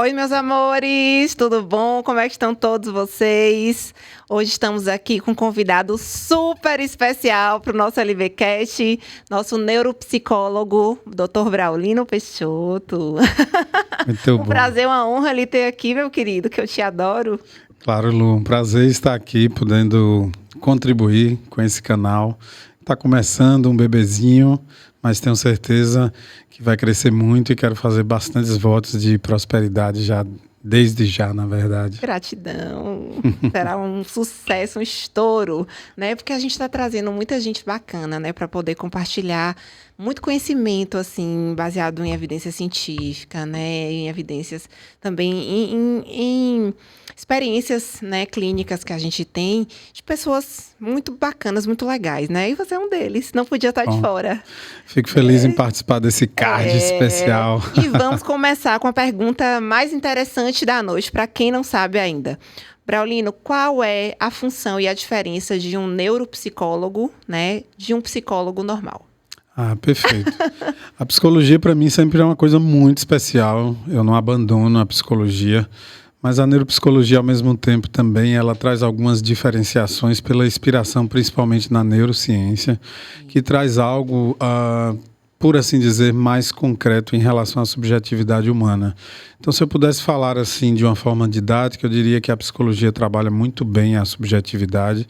Oi, meus amores, tudo bom? Como é que estão todos vocês? Hoje estamos aqui com um convidado super especial para o nosso LBcast, nosso neuropsicólogo, Dr. Braulino Peixoto. Muito Um bom. prazer, uma honra lhe ter aqui, meu querido, que eu te adoro. Claro, Lu, um prazer estar aqui, podendo contribuir com esse canal. Está começando um bebezinho, mas tenho certeza que vai crescer muito e quero fazer bastantes votos de prosperidade já, desde já, na verdade. Gratidão. Será um sucesso, um estouro, né? Porque a gente está trazendo muita gente bacana, né, para poder compartilhar muito conhecimento, assim, baseado em evidência científica, né, em evidências também em experiências, né, clínicas que a gente tem de pessoas muito bacanas, muito legais, né? E você é um deles, não podia estar de Bom, fora. fico feliz em participar desse card especial. E vamos começar com a pergunta mais interessante da noite, para quem não sabe ainda. Braulino, qual é a função e a diferença de um neuropsicólogo, né, de um psicólogo normal? Ah, perfeito. A psicologia, para mim, sempre é uma coisa muito especial. Eu não abandono a psicologia, mas a neuropsicologia, ao mesmo tempo, também ela traz algumas diferenciações pela inspiração, principalmente na neurociência, que traz algo, por assim dizer, mais concreto em relação à subjetividade humana. Então, se eu pudesse falar assim de uma forma didática, eu diria que a psicologia trabalha muito bem a subjetividade.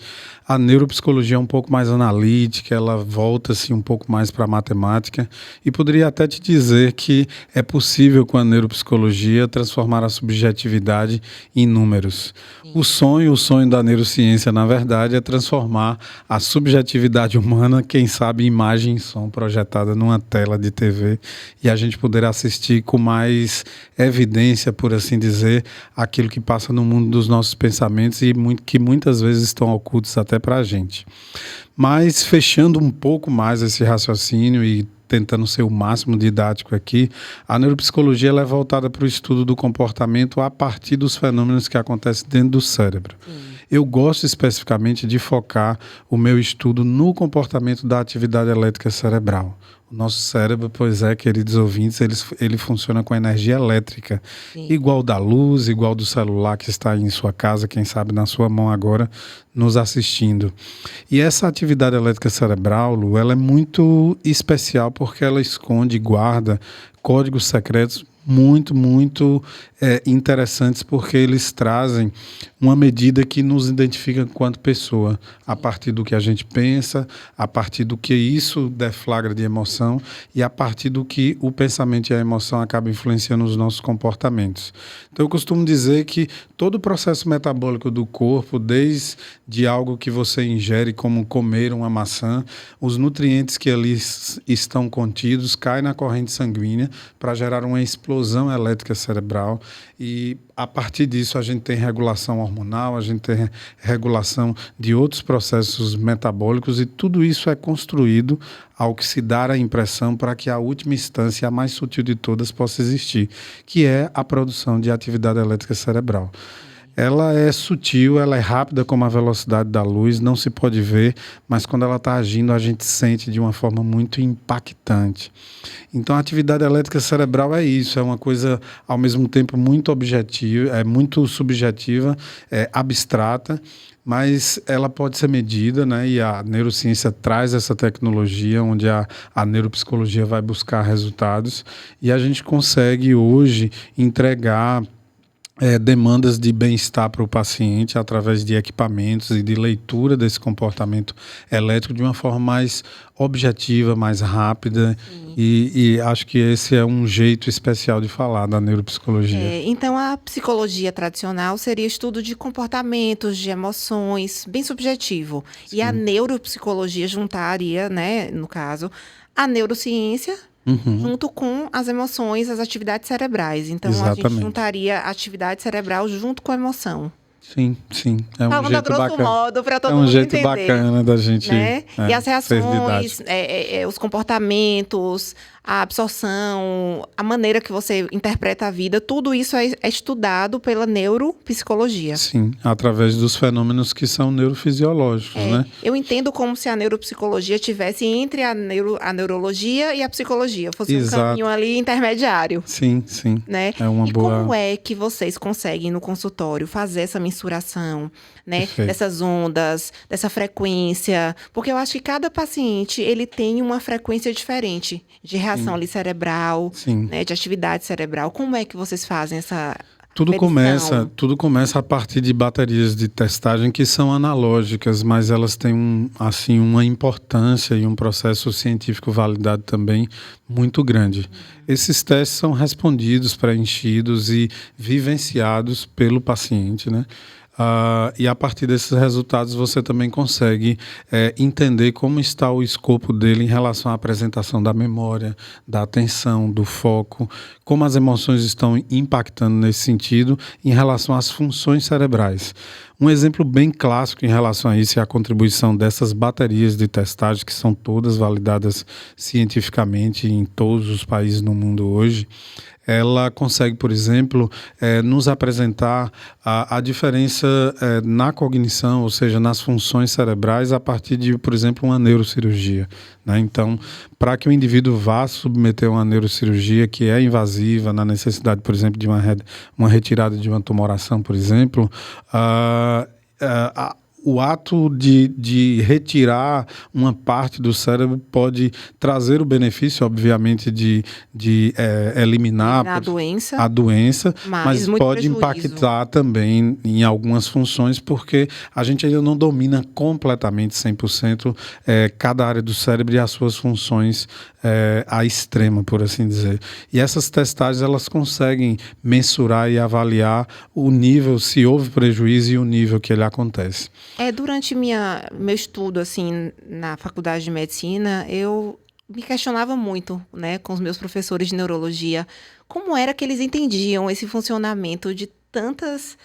A neuropsicologia é um pouco mais analítica, ela volta-se um pouco mais para a matemática. E poderia até te dizer que é possível, com a neuropsicologia, transformar a subjetividade em números. O sonho da neurociência, na verdade, é transformar a subjetividade humana, quem sabe, em imagem e som projetada numa tela de TV, e a gente poder assistir com mais evidência, por assim dizer, aquilo que passa no mundo dos nossos pensamentos e que muitas vezes estão ocultos até para a gente. Mas, fechando um pouco mais esse raciocínio e tentando ser o máximo didático aqui, a neuropsicologia ela é voltada para o estudo do comportamento a partir dos fenômenos que acontecem dentro do cérebro. Eu gosto especificamente de focar o meu estudo no comportamento da atividade elétrica cerebral. O nosso cérebro, pois é, queridos ouvintes, ele funciona com energia elétrica, igual da luz, igual do celular que está em sua casa, quem sabe na sua mão agora, nos assistindo. E essa atividade elétrica cerebral, Lu, ela é muito especial porque ela esconde e guarda códigos secretos muito interessantes, porque eles trazem uma medida que nos identifica enquanto pessoa, a partir do que a gente pensa, a partir do que isso deflagra de emoção e a partir do que o pensamento e a emoção acabam influenciando os nossos comportamentos. Então eu costumo dizer que todo o processo metabólico do corpo, desde algo que você ingere, como comer uma maçã, os nutrientes que ali estão contidos caem na corrente sanguínea para gerar uma explosão elétrica cerebral, e a partir disso a gente tem regulação hormonal, a gente tem regulação de outros processos metabólicos, e tudo isso é construído ao que se dá a impressão para que a última instância, a mais sutil de todas, possa existir, que é a produção de atividade elétrica cerebral. Ela é sutil, ela é rápida como a velocidade da luz, não se pode ver, mas quando ela está agindo, a gente sente de uma forma muito impactante. Então, a atividade elétrica cerebral é isso, é uma coisa, ao mesmo tempo, muito objetiva, é muito subjetiva, é abstrata, mas ela pode ser medida, né? E a neurociência traz essa tecnologia, onde a neuropsicologia vai buscar resultados, e a gente consegue hoje entregar demandas de bem-estar para o paciente através de equipamentos e de leitura desse comportamento elétrico de uma forma mais objetiva, mais rápida, e acho que esse é um jeito especial de falar da neuropsicologia. Então, a psicologia tradicional seria estudo de comportamentos, de emoções, bem subjetivo. Sim. E a neuropsicologia juntaria, né, no caso, a neurociência junto com as emoções, as atividades cerebrais. Então, a gente Exatamente. juntaria a atividade cerebral junto com a emoção. Sim, sim. É um Falando a jeito grosso bacana. modo, para todo É um mundo jeito entender. bacana da gente, Né? E as ser reações, didático. os comportamentos, a absorção, a maneira que você interpreta a vida, tudo isso é estudado pela neuropsicologia. Sim, através dos fenômenos que são neurofisiológicos, né? Eu entendo como se a neuropsicologia tivesse entre a neurologia e a psicologia, fosse um Exato. caminho ali intermediário. Sim, sim. Né? É uma e boa... como é que vocês conseguem no consultório fazer essa mensuração, né, Perfeito. dessas ondas, dessa frequência? Porque eu acho que cada paciente ele tem uma frequência diferente de reação ali cerebral, né, de atividade cerebral. Como é que vocês fazem essa Tudo medição? começa a partir de baterias de testagem que são analógicas, mas elas têm assim, uma importância e um processo científico validado também muito grande. Esses testes são respondidos, preenchidos e vivenciados pelo paciente, né? E a partir desses resultados você também consegue entender como está o escopo dele em relação à apresentação da memória, da atenção, do foco, como as emoções estão impactando nesse sentido em relação às funções cerebrais. Um exemplo bem clássico em relação a isso é a contribuição dessas baterias de testagem, que são todas validadas cientificamente em todos os países no mundo hoje. Ela consegue, por exemplo, nos apresentar a diferença na cognição, ou seja, nas funções cerebrais, a partir de, por exemplo, uma neurocirurgia, né? Então, para que o indivíduo vá submeter a uma neurocirurgia que é invasiva, na necessidade, por exemplo, de uma retirada de uma tumoração, por exemplo, o ato de retirar uma parte do cérebro pode trazer o benefício, obviamente, de eliminar a doença, mas pode impactar também em algumas funções, porque a gente ainda não domina completamente 100% cada área do cérebro e as suas funções à extrema, por assim dizer. E essas testagens, elas conseguem mensurar e avaliar o nível, se houve prejuízo e o nível que ele acontece. Durante meu estudo, assim, na faculdade de medicina, eu me questionava muito, né, com os meus professores de neurologia, como era que eles entendiam esse funcionamento de tantas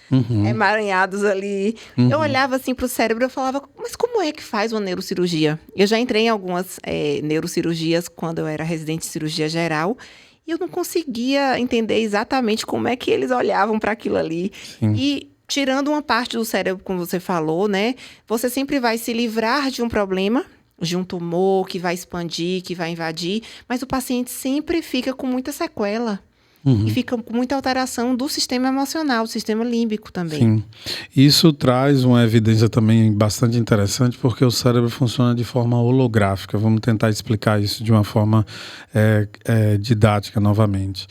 emaranhados ali. Eu olhava assim para o cérebro e falava, mas como é que faz uma neurocirurgia? Eu já entrei em algumas neurocirurgias quando eu era residente de cirurgia geral, e eu não conseguia entender exatamente como é que eles olhavam para aquilo ali. Sim. E tirando uma parte do cérebro, como você falou, né? Você sempre vai se livrar de um problema, de um tumor que vai expandir, que vai invadir, mas o paciente sempre fica com muita sequela. E fica com muita alteração do sistema emocional, do sistema límbico também. Sim. Isso traz uma evidência também bastante interessante, porque o cérebro funciona de forma holográfica. Vamos tentar explicar isso de uma forma didática novamente.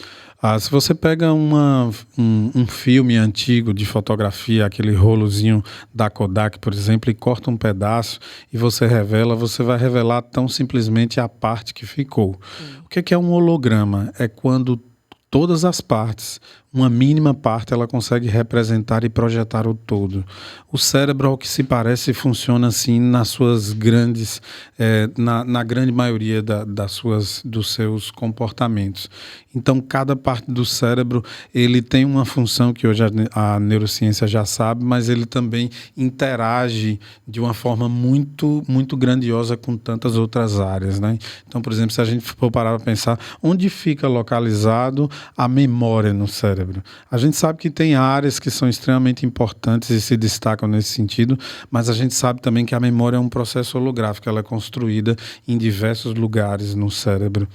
Se você pega um filme antigo de fotografia, aquele rolozinho da Kodak, por exemplo, e corta um pedaço e você revela, você vai revelar tão simplesmente a parte que ficou. O que é um holograma? É quando todas as partes, uma mínima parte, ela consegue representar e projetar o todo. O cérebro, ao que se parece, funciona assim nas suas grandes, na grande maioria dos seus comportamentos. Então, cada parte do cérebro, ele tem uma função que hoje a neurociência já sabe, mas ele também interage de uma forma muito, muito grandiosa com tantas outras áreas, né? Então, por exemplo, se a gente for parar para pensar, onde fica localizado a memória no cérebro? A gente sabe que tem áreas que são extremamente importantes e se destacam nesse sentido, mas a gente sabe também que a memória é um processo holográfico, ela é construída em diversos lugares no cérebro.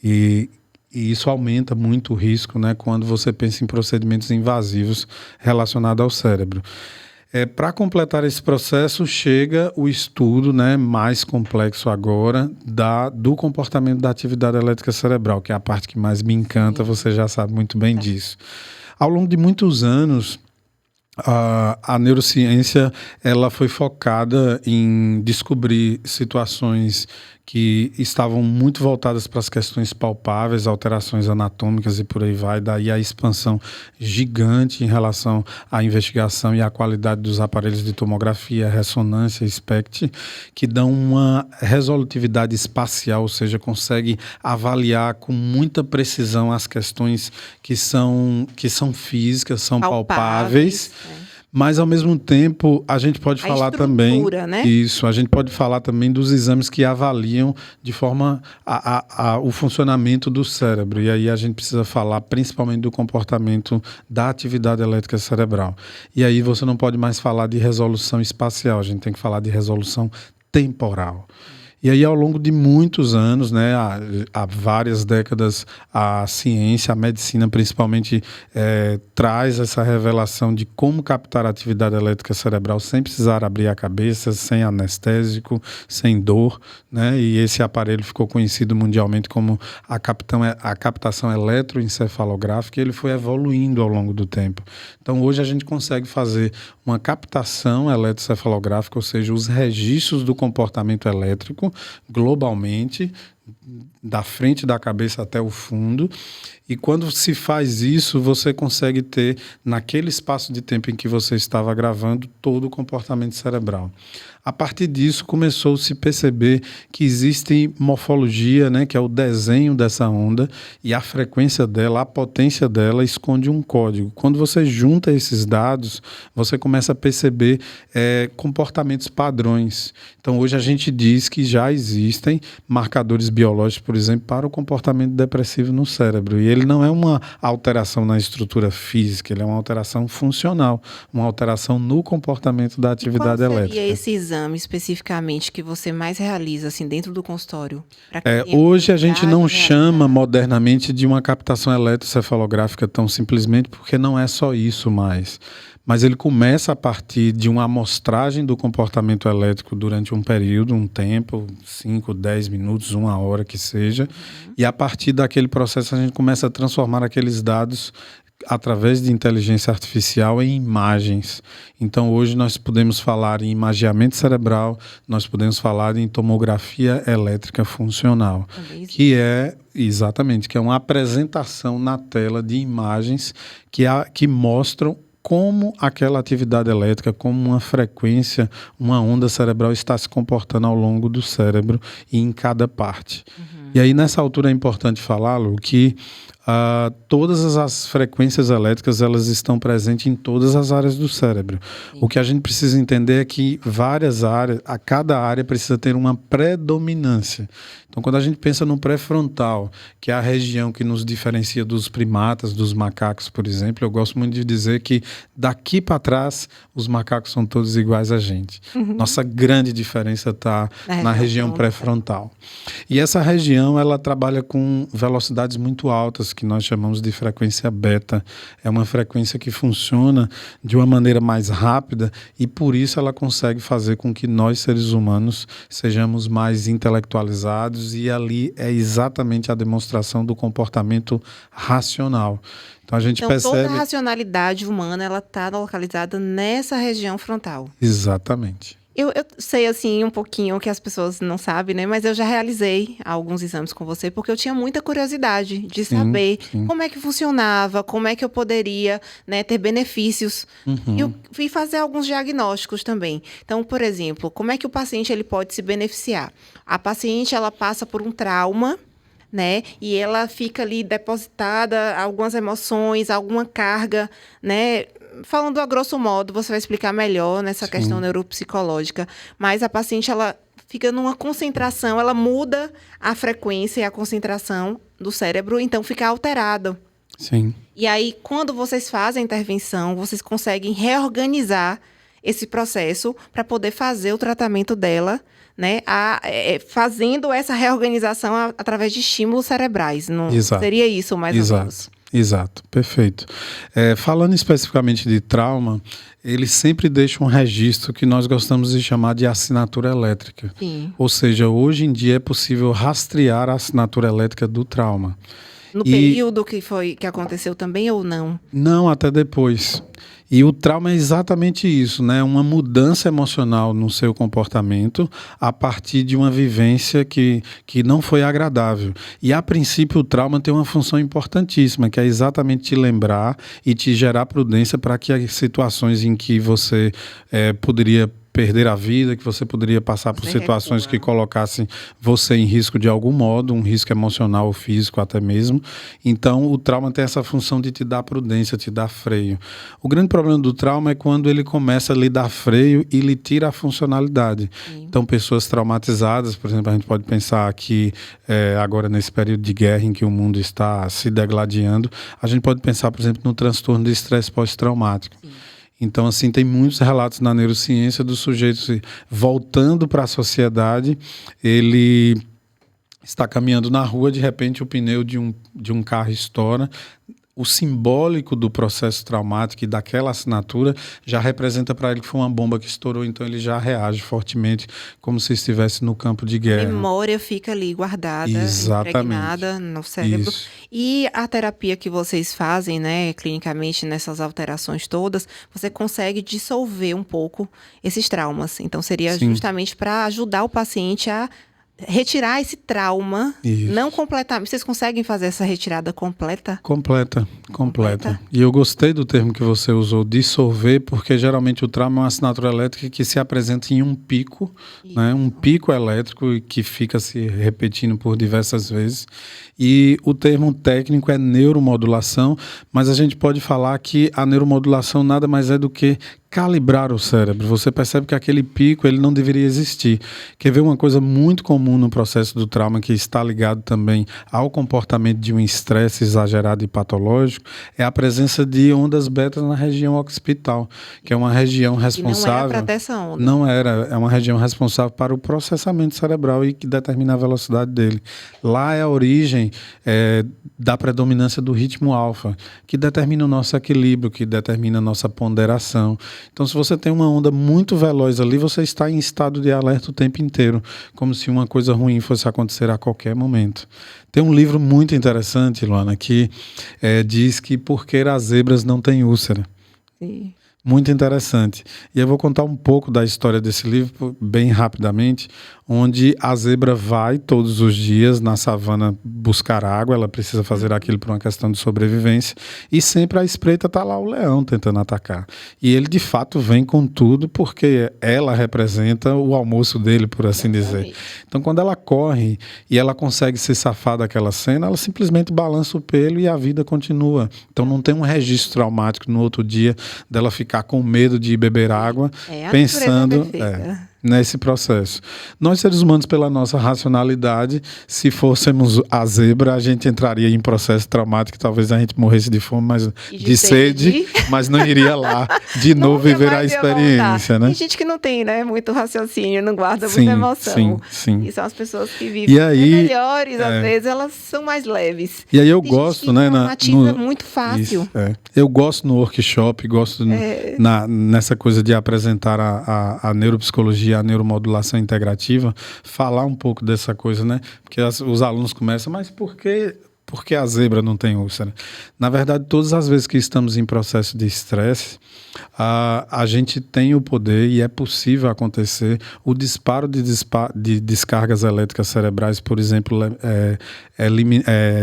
E isso aumenta muito o risco, né, quando você pensa em procedimentos invasivos relacionados ao cérebro. Para completar esse processo, chega o estudo, né, mais complexo agora do comportamento da atividade elétrica cerebral, que é a parte que mais me encanta, você já sabe muito bem disso. Ao longo de muitos anos, a neurociência ela foi focada em descobrir situações que estavam muito voltadas para as questões palpáveis, alterações anatômicas e por aí vai, daí a expansão gigante em relação à investigação e à qualidade dos aparelhos de tomografia, ressonância, SPECT, que dão uma resolutividade espacial, ou seja, consegue avaliar com muita precisão as questões que são físicas, são palpáveis. Mas, ao mesmo tempo, a gente pode falar também... né? Isso, a gente pode falar também dos exames que avaliam de forma o funcionamento do cérebro. E aí a gente precisa falar principalmente do comportamento da atividade elétrica cerebral. E aí você não pode mais falar de resolução espacial, a gente tem que falar de resolução temporal. E aí, ao longo de muitos anos, né, há várias décadas, a ciência, a medicina principalmente, traz essa revelação de como captar a atividade elétrica cerebral sem precisar abrir a cabeça, sem anestésico, sem dor, né? E esse aparelho ficou conhecido mundialmente como a captação eletroencefalográfica, e ele foi evoluindo ao longo do tempo. Então, hoje a gente consegue fazer uma captação eletroencefalográfica, ou seja, os registros do comportamento elétrico, globalmente, da frente da cabeça até o fundo, e quando se faz isso, você consegue ter, naquele espaço de tempo em que você estava gravando, todo o comportamento cerebral. A partir disso, começou-se a perceber que existe morfologia, né, que é o desenho dessa onda, e a frequência dela, a potência dela, esconde um código. Quando você junta esses dados, você começa a perceber comportamentos padrões. Então, hoje a gente diz que já existem marcadores biológicos, por exemplo, para o comportamento depressivo no cérebro. E ele não é uma alteração na estrutura física, ele é uma alteração funcional, uma alteração no comportamento da atividade elétrica. E qual seria esse exame especificamente que você mais realiza assim, dentro do consultório? Hoje a gente não chama modernamente de uma captação eletroencefalográfica tão simplesmente, porque não é só isso mais. Mas ele começa a partir de uma amostragem do comportamento elétrico durante um período, um tempo, 5, 10 minutos, 1 hora que seja, e a partir daquele processo a gente começa a transformar aqueles dados através de inteligência artificial em imagens. Então hoje nós podemos falar em imageamento cerebral, nós podemos falar em tomografia elétrica funcional, que é uma apresentação na tela de imagens que mostram como aquela atividade elétrica, como uma frequência, uma onda cerebral está se comportando ao longo do cérebro e em cada parte. E aí, nessa altura, é importante falar, Lu, que todas as frequências elétricas elas estão presentes em todas as áreas do cérebro. Sim. O que a gente precisa entender é que várias áreas, cada área precisa ter uma predominância. Então, quando a gente pensa no pré-frontal, que é a região que nos diferencia dos primatas, dos macacos, por exemplo, eu gosto muito de dizer que daqui para trás os macacos são todos iguais a gente. Nossa grande diferença está na região pré-frontal. E essa região ela trabalha com velocidades muito altas, que nós chamamos de frequência beta. É uma frequência que funciona de uma maneira mais rápida e por isso ela consegue fazer com que nós, seres humanos, sejamos mais intelectualizados, e ali é exatamente a demonstração do comportamento racional. Então a gente percebe... toda a racionalidade humana ela está localizada nessa região frontal. Exatamente. Eu sei, assim, um pouquinho que as pessoas não sabem, né? Mas eu já realizei alguns exames com você, porque eu tinha muita curiosidade de saber como é que funcionava, como é que eu poderia, né, ter benefícios. E eu fui fazer alguns diagnósticos também. Então, por exemplo, como é que o paciente ele pode se beneficiar? A paciente, ela passa por um trauma, né? E ela fica ali depositada, algumas emoções, alguma carga, né? Falando a grosso modo, você vai explicar melhor nessa questão neuropsicológica, mas a paciente, ela fica numa concentração, ela muda a frequência e a concentração do cérebro, então fica alterado. Sim. E aí, quando vocês fazem a intervenção, vocês conseguem reorganizar esse processo para poder fazer o tratamento dela, né? Fazendo essa reorganização através de estímulos cerebrais. Não seria isso, mais ou menos? Exato, perfeito. Falando especificamente de trauma, ele sempre deixa um registro que nós gostamos de chamar de assinatura elétrica. Sim. Ou seja, hoje em dia é possível rastrear a assinatura elétrica do trauma. No período que aconteceu também ou não? Não, até depois. E o trauma é exatamente isso, né? Uma mudança emocional no seu comportamento a partir de uma vivência que não foi agradável. E, a princípio, o trauma tem uma função importantíssima, que é exatamente te lembrar e te gerar prudência para que as situações em que você poderia perder a vida, que você poderia passar por situações que colocassem você em risco de algum modo, um risco emocional ou físico até mesmo. Então, o trauma tem essa função de te dar prudência, te dar freio. O grande problema do trauma é quando ele começa a lhe dar freio e lhe tira a funcionalidade. Sim. Então, pessoas traumatizadas, por exemplo, a gente pode pensar que agora nesse período de guerra em que o mundo está se degladiando, a gente pode pensar, por exemplo, no transtorno de estresse pós-traumático. Sim. Então, assim, tem muitos relatos na neurociência do sujeito voltando para a sociedade, ele está caminhando na rua, de repente o pneu de um carro estoura. O simbólico do processo traumático e daquela assinatura já representa para ele que foi uma bomba que estourou, então ele já reage fortemente como se estivesse no campo de guerra. A memória fica ali guardada, impregnada no cérebro. Isso. E a terapia que vocês fazem, né, clinicamente, nessas alterações todas, você consegue dissolver um pouco esses traumas. Então seria Sim. justamente para ajudar o paciente a retirar esse trauma, Isso. não completamente. Vocês conseguem fazer essa retirada completa? Completa. E eu gostei do termo que você usou, dissolver, porque geralmente o trauma é uma assinatura elétrica que se apresenta em um pico, né? Um pico elétrico que fica se repetindo por diversas vezes. E o termo técnico é neuromodulação, mas a gente pode falar que a neuromodulação nada mais é do que calibrar o cérebro. Você percebe que aquele pico ele não deveria existir. Quer ver uma coisa muito comum no processo do trauma, que está ligado também ao comportamento de um estresse exagerado e patológico, é a presença de ondas beta na região occipital, que é uma região responsável... E não era para ter essa onda. Não era. É uma região responsável para o processamento cerebral e que determina a velocidade dele. Lá é a origem da predominância do ritmo alfa, que determina o nosso equilíbrio, que determina a nossa ponderação. Então, se você tem uma onda muito veloz ali, você está em estado de alerta o tempo inteiro, como se uma coisa ruim fosse acontecer a qualquer momento. Tem um livro muito interessante, Luana, que diz que por que as zebras não têm úlcera. Sim. Muito interessante. E eu vou contar um pouco da história desse livro, bem rapidamente, onde a zebra vai todos os dias na savana buscar água, ela precisa fazer aquilo por uma questão de sobrevivência, e sempre à espreita está lá o leão tentando atacar. E ele, de fato, vem com tudo, porque ela representa o almoço dele, por assim dizer. Então, quando ela corre e ela consegue se safar daquela cena, ela simplesmente balança o pelo e a vida continua. Então, não tem um registro traumático no outro dia dela ficar com medo de beber água, pensando nesse processo. Nós, seres humanos, pela nossa racionalidade, se fôssemos a zebra, a gente entraria em processo traumático, talvez a gente morresse de fome, mas de sede, mas não iria lá de novo viver a experiência, né? Tem gente que não tem, né, muito raciocínio, não guarda muita emoção. Sim. E são as pessoas que vivem melhores, às vezes elas são mais leves. E aí eu gosto, né? Muito fácil. Eu gosto no workshop, gosto nessa coisa de apresentar a neuropsicologia, a neuromodulação integrativa, falar um pouco dessa coisa, né? Porque os alunos começam, mas por que a zebra não tem úlcera? Na verdade, todas as vezes que estamos em processo de estresse, a gente tem o poder, e é possível acontecer, o disparo de descargas elétricas cerebrais, por exemplo,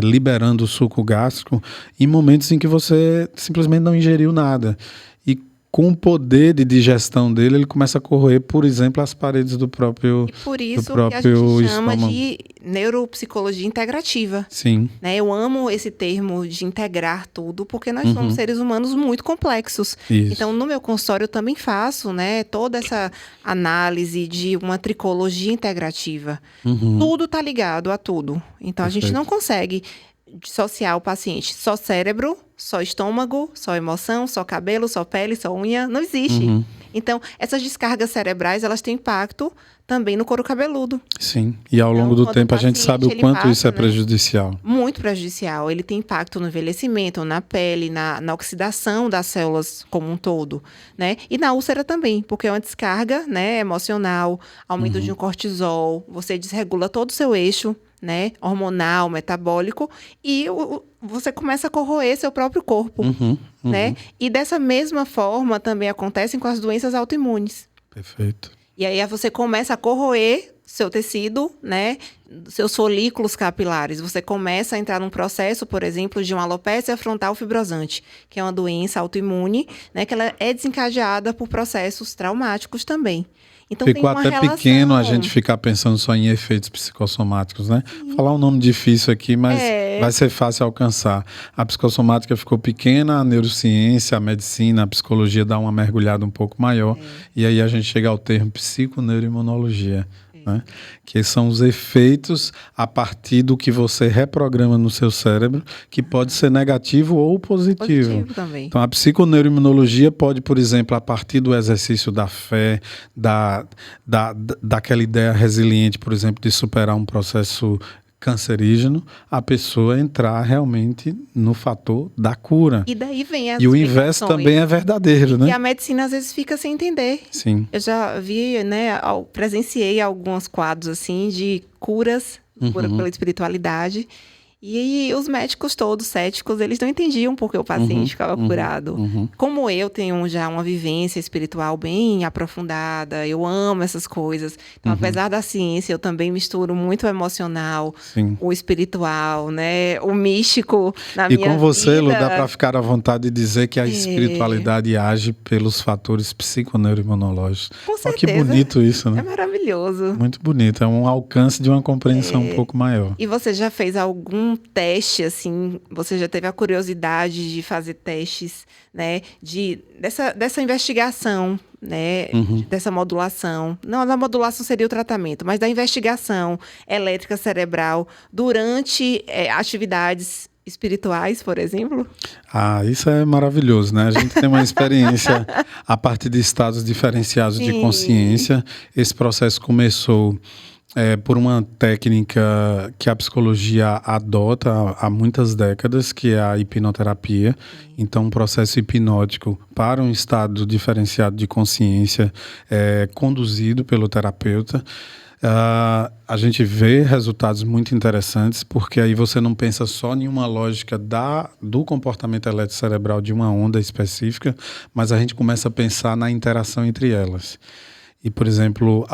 liberando o suco gástrico em momentos em que você simplesmente não ingeriu nada. Com o poder de digestão dele, ele começa a corroer, por exemplo, as paredes do próprio estômago. E por isso que a gente chama de neuropsicologia integrativa. Sim. Né? Eu amo esse termo de integrar tudo, porque nós somos seres humanos muito complexos. Isso. Então, no meu consultório, eu também faço, né, toda essa análise de uma tricologia integrativa. Tudo está ligado a tudo. Então, Perfeito. A gente não consegue dissociar o paciente. Só cérebro, só estômago, só emoção, só cabelo, só pele, só unha. Não existe. Então, essas descargas cerebrais, elas têm impacto também no couro cabeludo. Sim. E ao longo do tempo, a gente sabe o quanto isso é prejudicial. Muito prejudicial. Ele tem impacto no envelhecimento, na pele, na oxidação das células como um todo, né? E na úlcera também, porque é uma descarga, né, emocional, aumento de um cortisol, você desregula todo o seu eixo, né, hormonal, metabólico, e você começa a corroer seu próprio corpo, né? E dessa mesma forma também acontecem com as doenças autoimunes. Perfeito. E aí você começa a corroer seu tecido, né, seus folículos capilares. Você começa a entrar num processo, por exemplo, de uma alopécia frontal fibrosante, que é uma doença autoimune, né, que ela é desencadeada por processos traumáticos também. Então, Ficou tem uma até relação. pequeno a gente ficar pensando só em efeitos psicossomáticos, né? Falar um nome difícil aqui, mas vai ser fácil alcançar. A psicossomática ficou pequena, a neurociência, a medicina, a psicologia dá uma mergulhada um pouco maior. E aí a gente chega ao termo psiconeuroimunologia. Né? Que são os efeitos a partir do que você reprograma no seu cérebro, que pode ser negativo ou positivo. Também. Então, a psiconeuroimunologia pode, por exemplo, a partir do exercício da fé, daquela ideia resiliente, por exemplo, de superar um processo cancerígeno, a pessoa entrar realmente no fator da cura. E daí vem as E o inverso também é verdadeiro, né? E a medicina às vezes fica sem entender. Sim. Eu já vi, né, presenciei alguns quadros assim de curas pela espiritualidade. E os médicos todos céticos, eles não entendiam porque o paciente ficava curado. Como eu tenho já uma vivência espiritual bem aprofundada, eu amo essas coisas. Então, apesar da ciência, eu também misturo muito o emocional, o espiritual, né? O místico na minha vida. E com você, Lu, dá para ficar à vontade de dizer que a espiritualidade age pelos fatores psiconeuroimunológicos. Com certeza. Olha que bonito isso, né? É maravilhoso. Muito bonito. É um alcance de uma compreensão um pouco maior. E você já fez algum teste, assim, você já teve a curiosidade de fazer testes, né, dessa investigação, né, dessa modulação. Não, a modulação seria o tratamento, mas da investigação elétrica cerebral durante atividades espirituais, por exemplo? Ah, isso é maravilhoso, né? A gente tem uma experiência a partir de estados diferenciados de consciência. Esse processo começou por uma técnica que a psicologia adota há muitas décadas, que é a hipnoterapia. Então, um processo hipnótico para um estado diferenciado de consciência conduzido pelo terapeuta. A gente vê resultados muito interessantes, porque aí você não pensa só em uma lógica do comportamento eletrocerebral de uma onda específica, mas a gente começa a pensar na interação entre elas. E, por exemplo,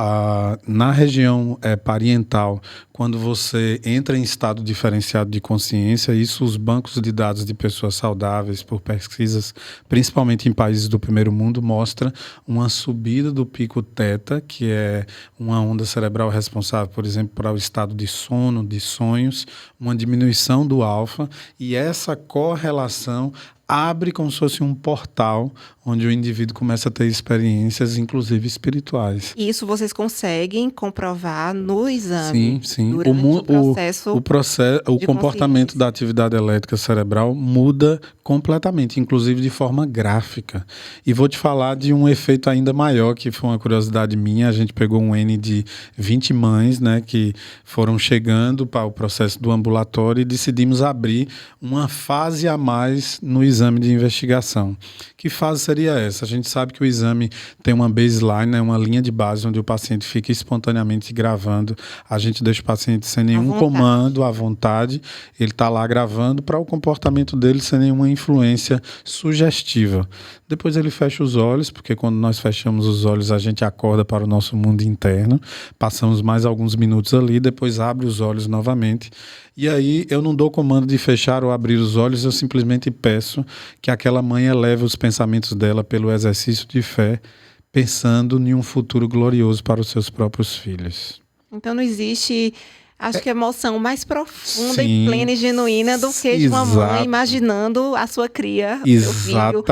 na região parietal, quando você entra em estado diferenciado de consciência, isso os bancos de dados de pessoas saudáveis, por pesquisas, principalmente em países do primeiro mundo, mostra uma subida do pico teta, que é uma onda cerebral responsável, por exemplo, para o estado de sono, de sonhos, uma diminuição do alfa, e essa correlação abre como se fosse um portal onde o indivíduo começa a ter experiências, inclusive espirituais. E isso vocês conseguem comprovar no exame? Sim. O comportamento da atividade elétrica cerebral muda completamente, inclusive de forma gráfica. E vou te falar de um efeito ainda maior, que foi uma curiosidade minha. A gente pegou um N de 20 mães, né, que foram chegando para o processo do ambulatório e decidimos abrir uma fase a mais no exame de investigação. Que fase seria essa? A gente sabe que o exame tem uma baseline, né, uma linha de base onde o paciente fica espontaneamente gravando. A gente deixa o paciente sem nenhum comando, à vontade. Ele está lá gravando para o comportamento dele sem nenhuma influência sugestiva. Depois ele fecha os olhos, porque quando nós fechamos os olhos a gente acorda para o nosso mundo interno. Passamos mais alguns minutos ali, depois abre os olhos novamente. E aí eu não dou comando de fechar ou abrir os olhos, eu simplesmente peço que aquela mãe eleve os pensamentos dela pelo exercício de fé, pensando em um futuro glorioso para os seus próprios filhos. Então não existe, acho que emoção mais profunda e plena e genuína do que de uma mãe imaginando a sua cria, o seu filho,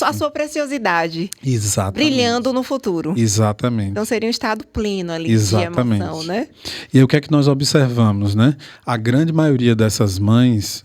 a sua preciosidade. Exatamente. Brilhando no futuro. Exatamente. Então seria um estado pleno ali de emoção, né? E aí, o que é que nós observamos, né? A grande maioria dessas mães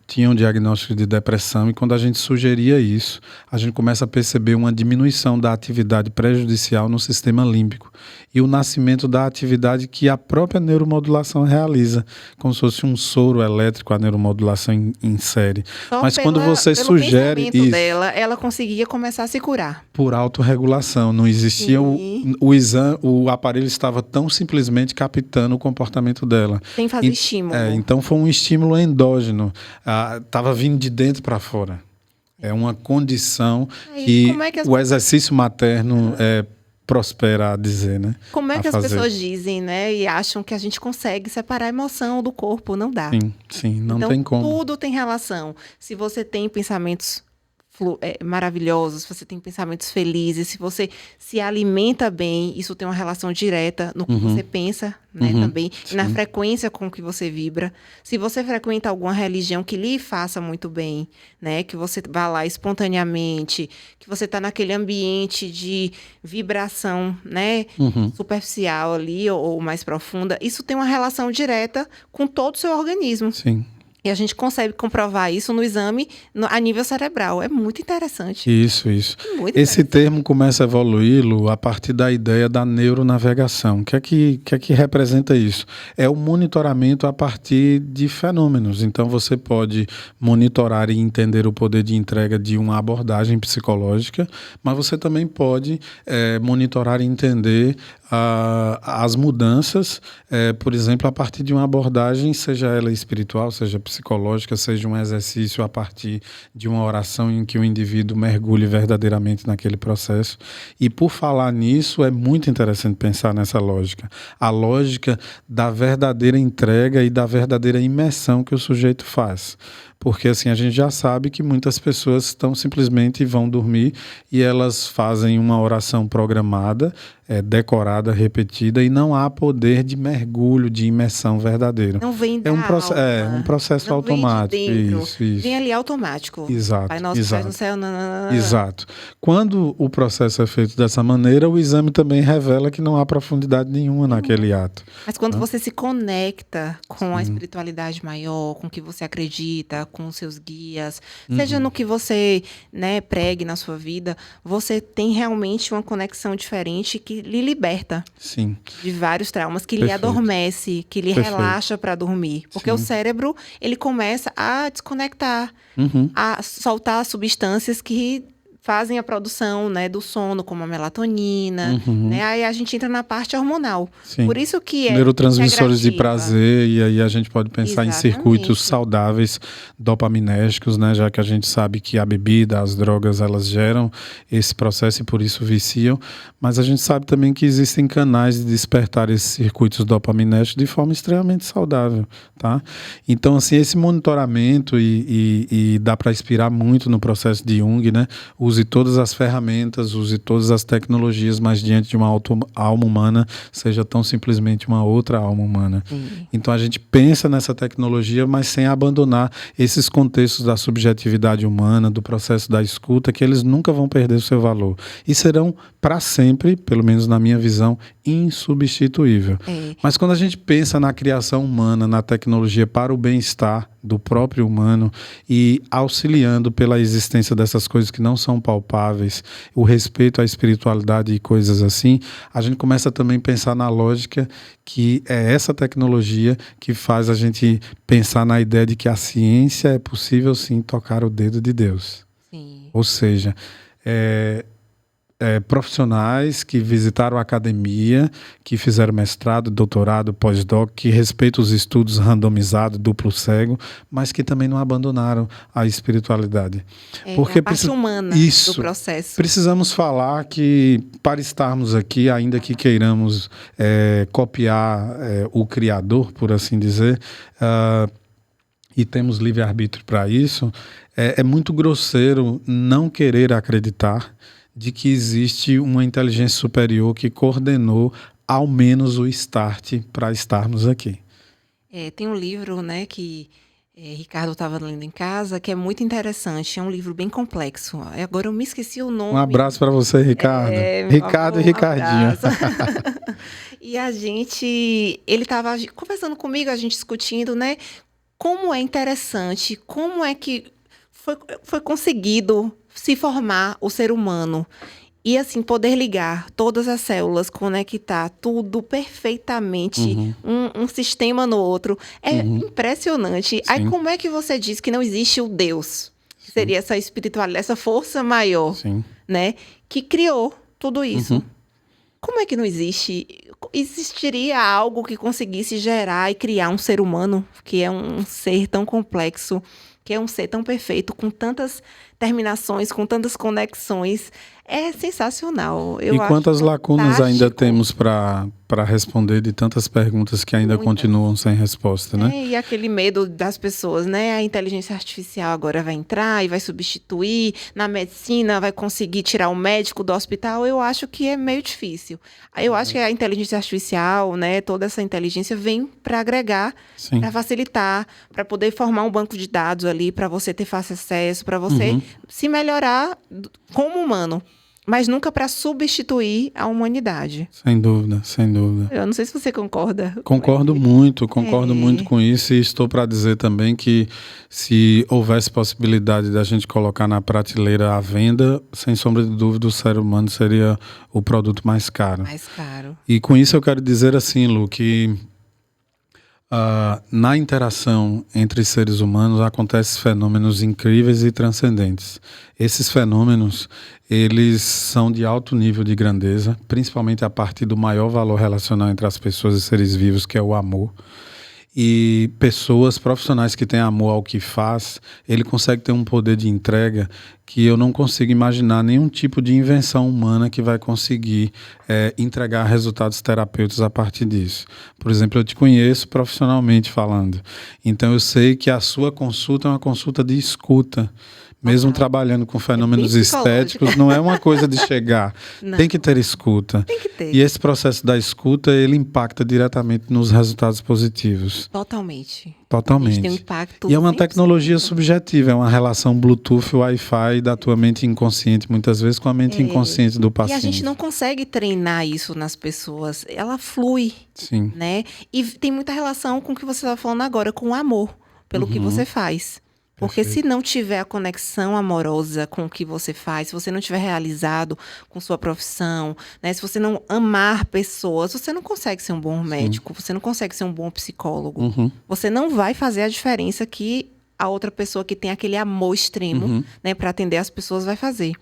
tinham diagnóstico de depressão, e quando a gente sugeria isso, a gente começa a perceber uma diminuição da atividade prejudicial no sistema límbico e o nascimento da atividade que a própria neuromodulação realiza, como se fosse um soro elétrico, a neuromodulação insere. Mas quando você sugere isso dela, ela conseguia começar a se curar. Por autorregulação, não existia o exame, o aparelho estava tão simplesmente captando o comportamento dela. Sem fazer estímulo. Então foi um estímulo endógeno. Estava vindo de dentro para fora. É uma condição que o exercício materno prospera a dizer, né? Como é A que as fazer. pessoas dizem, né? E acham que a gente consegue separar a emoção do corpo. Não dá. Sim, não Então, tem como. tudo tem relação. Se você tem pensamentos maravilhosos, se você tem pensamentos felizes, se você se alimenta bem, isso tem uma relação direta no que você pensa, né, também, e na frequência com que você vibra. Se você frequenta alguma religião que lhe faça muito bem, né, que você vá lá espontaneamente, que você está naquele ambiente de vibração, né, superficial ali ou mais profunda, isso tem uma relação direta com todo o seu organismo. Sim. E a gente consegue comprovar isso no exame a nível cerebral. É muito interessante. Isso. Muito Esse interessante. termo começa a evoluir, Lu, a partir da ideia da neuronavegação. O que é que representa isso? É o monitoramento a partir de fenômenos. Então, você pode monitorar e entender o poder de entrega de uma abordagem psicológica, mas você também pode monitorar e entender as mudanças, por exemplo, a partir de uma abordagem, seja ela espiritual, seja psicológica, seja um exercício a partir de uma oração em que o indivíduo mergulhe verdadeiramente naquele processo. E por falar nisso, é muito interessante pensar nessa lógica. A lógica da verdadeira entrega e da verdadeira imersão que o sujeito faz. Porque assim, a gente já sabe que muitas pessoas simplesmente vão dormir e elas fazem uma oração programada, decorada, repetida, e não há poder de mergulho, de imersão verdadeiro. Não vem da um processo não automático. Vem de dentro. Isso. Vem ali automático. Exato. Pai nosso que estás no céu. Exato. Quando o processo é feito dessa maneira, o exame também revela que não há profundidade nenhuma naquele ato. Mas quando você se conecta com a espiritualidade maior, com o que você acredita, com os seus guias, seja no que você, né, pregue na sua vida, você tem realmente uma conexão diferente que lhe liberta. Sim. De vários traumas, que lhe Perfeito. adormece, que lhe Perfeito. relaxa para dormir. Porque o cérebro, ele começa a desconectar, a soltar substâncias que fazem a produção, né, do sono, como a melatonina, né? Aí a gente entra na parte hormonal. Sim. Por isso que neurotransmissores de integrativa. prazer, e aí a gente pode pensar em circuitos Exatamente. saudáveis dopaminérgicos, né? Já que a gente sabe que a bebida, as drogas, elas geram esse processo e por isso viciam, mas a gente sabe também que existem canais de despertar esses circuitos dopaminérgicos de forma extremamente saudável, tá? Então, assim, esse monitoramento e dá para inspirar muito no processo de Jung, né? Use todas as ferramentas, use todas as tecnologias, mas diante de uma alma humana, seja tão simplesmente uma outra alma humana. Então a gente pensa nessa tecnologia, mas sem abandonar esses contextos da subjetividade humana, do processo da escuta, que eles nunca vão perder o seu valor. E serão, para sempre, pelo menos na minha visão, insubstituível. Mas quando a gente pensa na criação humana, na tecnologia para o bem-estar do próprio humano e auxiliando pela existência dessas coisas que não são palpáveis, o respeito à espiritualidade e coisas assim, a gente começa também a pensar na lógica que é essa tecnologia que faz a gente pensar na ideia de que a ciência é possível sim tocar o dedo de Deus. Sim. Ou seja, profissionais que visitaram a academia, que fizeram mestrado, doutorado, pós-doc, que respeitam os estudos randomizados, duplo cego, mas que também não abandonaram a espiritualidade. Porque a parte humana do processo. Precisamos falar que, para estarmos aqui, ainda que queiramos copiar o Criador, por assim dizer, e temos livre-arbítrio para isso, é muito grosseiro não querer acreditar de que existe uma inteligência superior que coordenou ao menos o start para estarmos aqui. Tem um livro, né, que Ricardo estava lendo em casa, que é muito interessante. É um livro bem complexo. Agora eu me esqueci o nome. Um abraço para você, Ricardo. Ricardo e Ricardinho. E ele estava conversando comigo, a gente discutindo, né, como é interessante, como é que foi conseguido se formar o ser humano e assim poder ligar todas as células, conectar tudo perfeitamente, um sistema no outro, é impressionante. Aí como é que você diz que não existe o Deus? Que seria essa espiritualidade, essa força maior, né, que criou tudo isso. Como é que não existe? Existiria algo que conseguisse gerar e criar um ser humano, que é um ser tão complexo, que é um ser tão perfeito, com tantas terminações, com tantas conexões. É sensacional. E quantas lacunas ainda fantástico. temos para responder de tantas perguntas que ainda Muitas. continuam sem resposta, né? E aquele medo das pessoas, né? A inteligência artificial agora vai entrar e vai substituir, na medicina vai conseguir tirar o médico do hospital. Eu acho que é meio difícil. Eu acho que a inteligência artificial, né? Toda essa inteligência vem para agregar, Sim. para facilitar, para poder formar um banco de dados ali, para você ter fácil acesso, para você se melhorar como humano. Mas nunca para substituir a humanidade. Sem dúvida, sem dúvida. Eu não sei se você concorda. Concordo muito com isso, e estou para dizer também que se houvesse possibilidade da gente colocar na prateleira à venda, sem sombra de dúvida o ser humano seria o produto mais caro. Mais caro. E com isso eu quero dizer assim, Lu, que na interação entre seres humanos acontecem fenômenos incríveis e transcendentes. Esses fenômenos, eles são de alto nível de grandeza, principalmente a partir do maior valor relacional entre as pessoas e seres vivos, que é o amor. E pessoas profissionais que têm amor ao que faz, ele consegue ter um poder de entrega que eu não consigo imaginar nenhum tipo de invenção humana que vai conseguir entregar resultados terapêuticos a partir disso. Por exemplo, eu te conheço profissionalmente falando, então eu sei que a sua consulta é uma consulta de escuta. Mesmo trabalhando com fenômenos estéticos, não é uma coisa de chegar. Tem que ter escuta. Tem que ter. E esse processo da escuta, ele impacta diretamente nos resultados positivos. Totalmente. Totalmente. Tem um impacto. E é uma tecnologia subjetiva, é uma relação Bluetooth, Wi-Fi da tua mente inconsciente, muitas vezes com a mente inconsciente do paciente. E a gente não consegue treinar isso nas pessoas. Ela flui. Sim. Né? E tem muita relação com o que você está falando agora, com o amor, pelo que você faz. Porque se não tiver a conexão amorosa com o que você faz, se você não tiver realizado com sua profissão, né? Se você não amar pessoas, você não consegue ser um bom médico, você não consegue ser um bom psicólogo. Você não vai fazer a diferença que a outra pessoa que tem aquele amor extremo, né, para atender as pessoas vai fazer.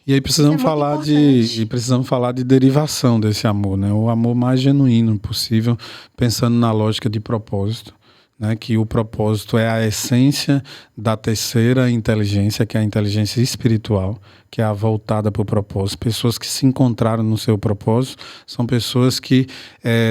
E aí precisamos falar de derivação desse amor, né? O amor mais genuíno possível, pensando na lógica de propósito. Né, que o propósito é a essência da terceira inteligência, que é a inteligência espiritual, que é a voltada para o propósito. Pessoas que se encontraram no seu propósito são pessoas que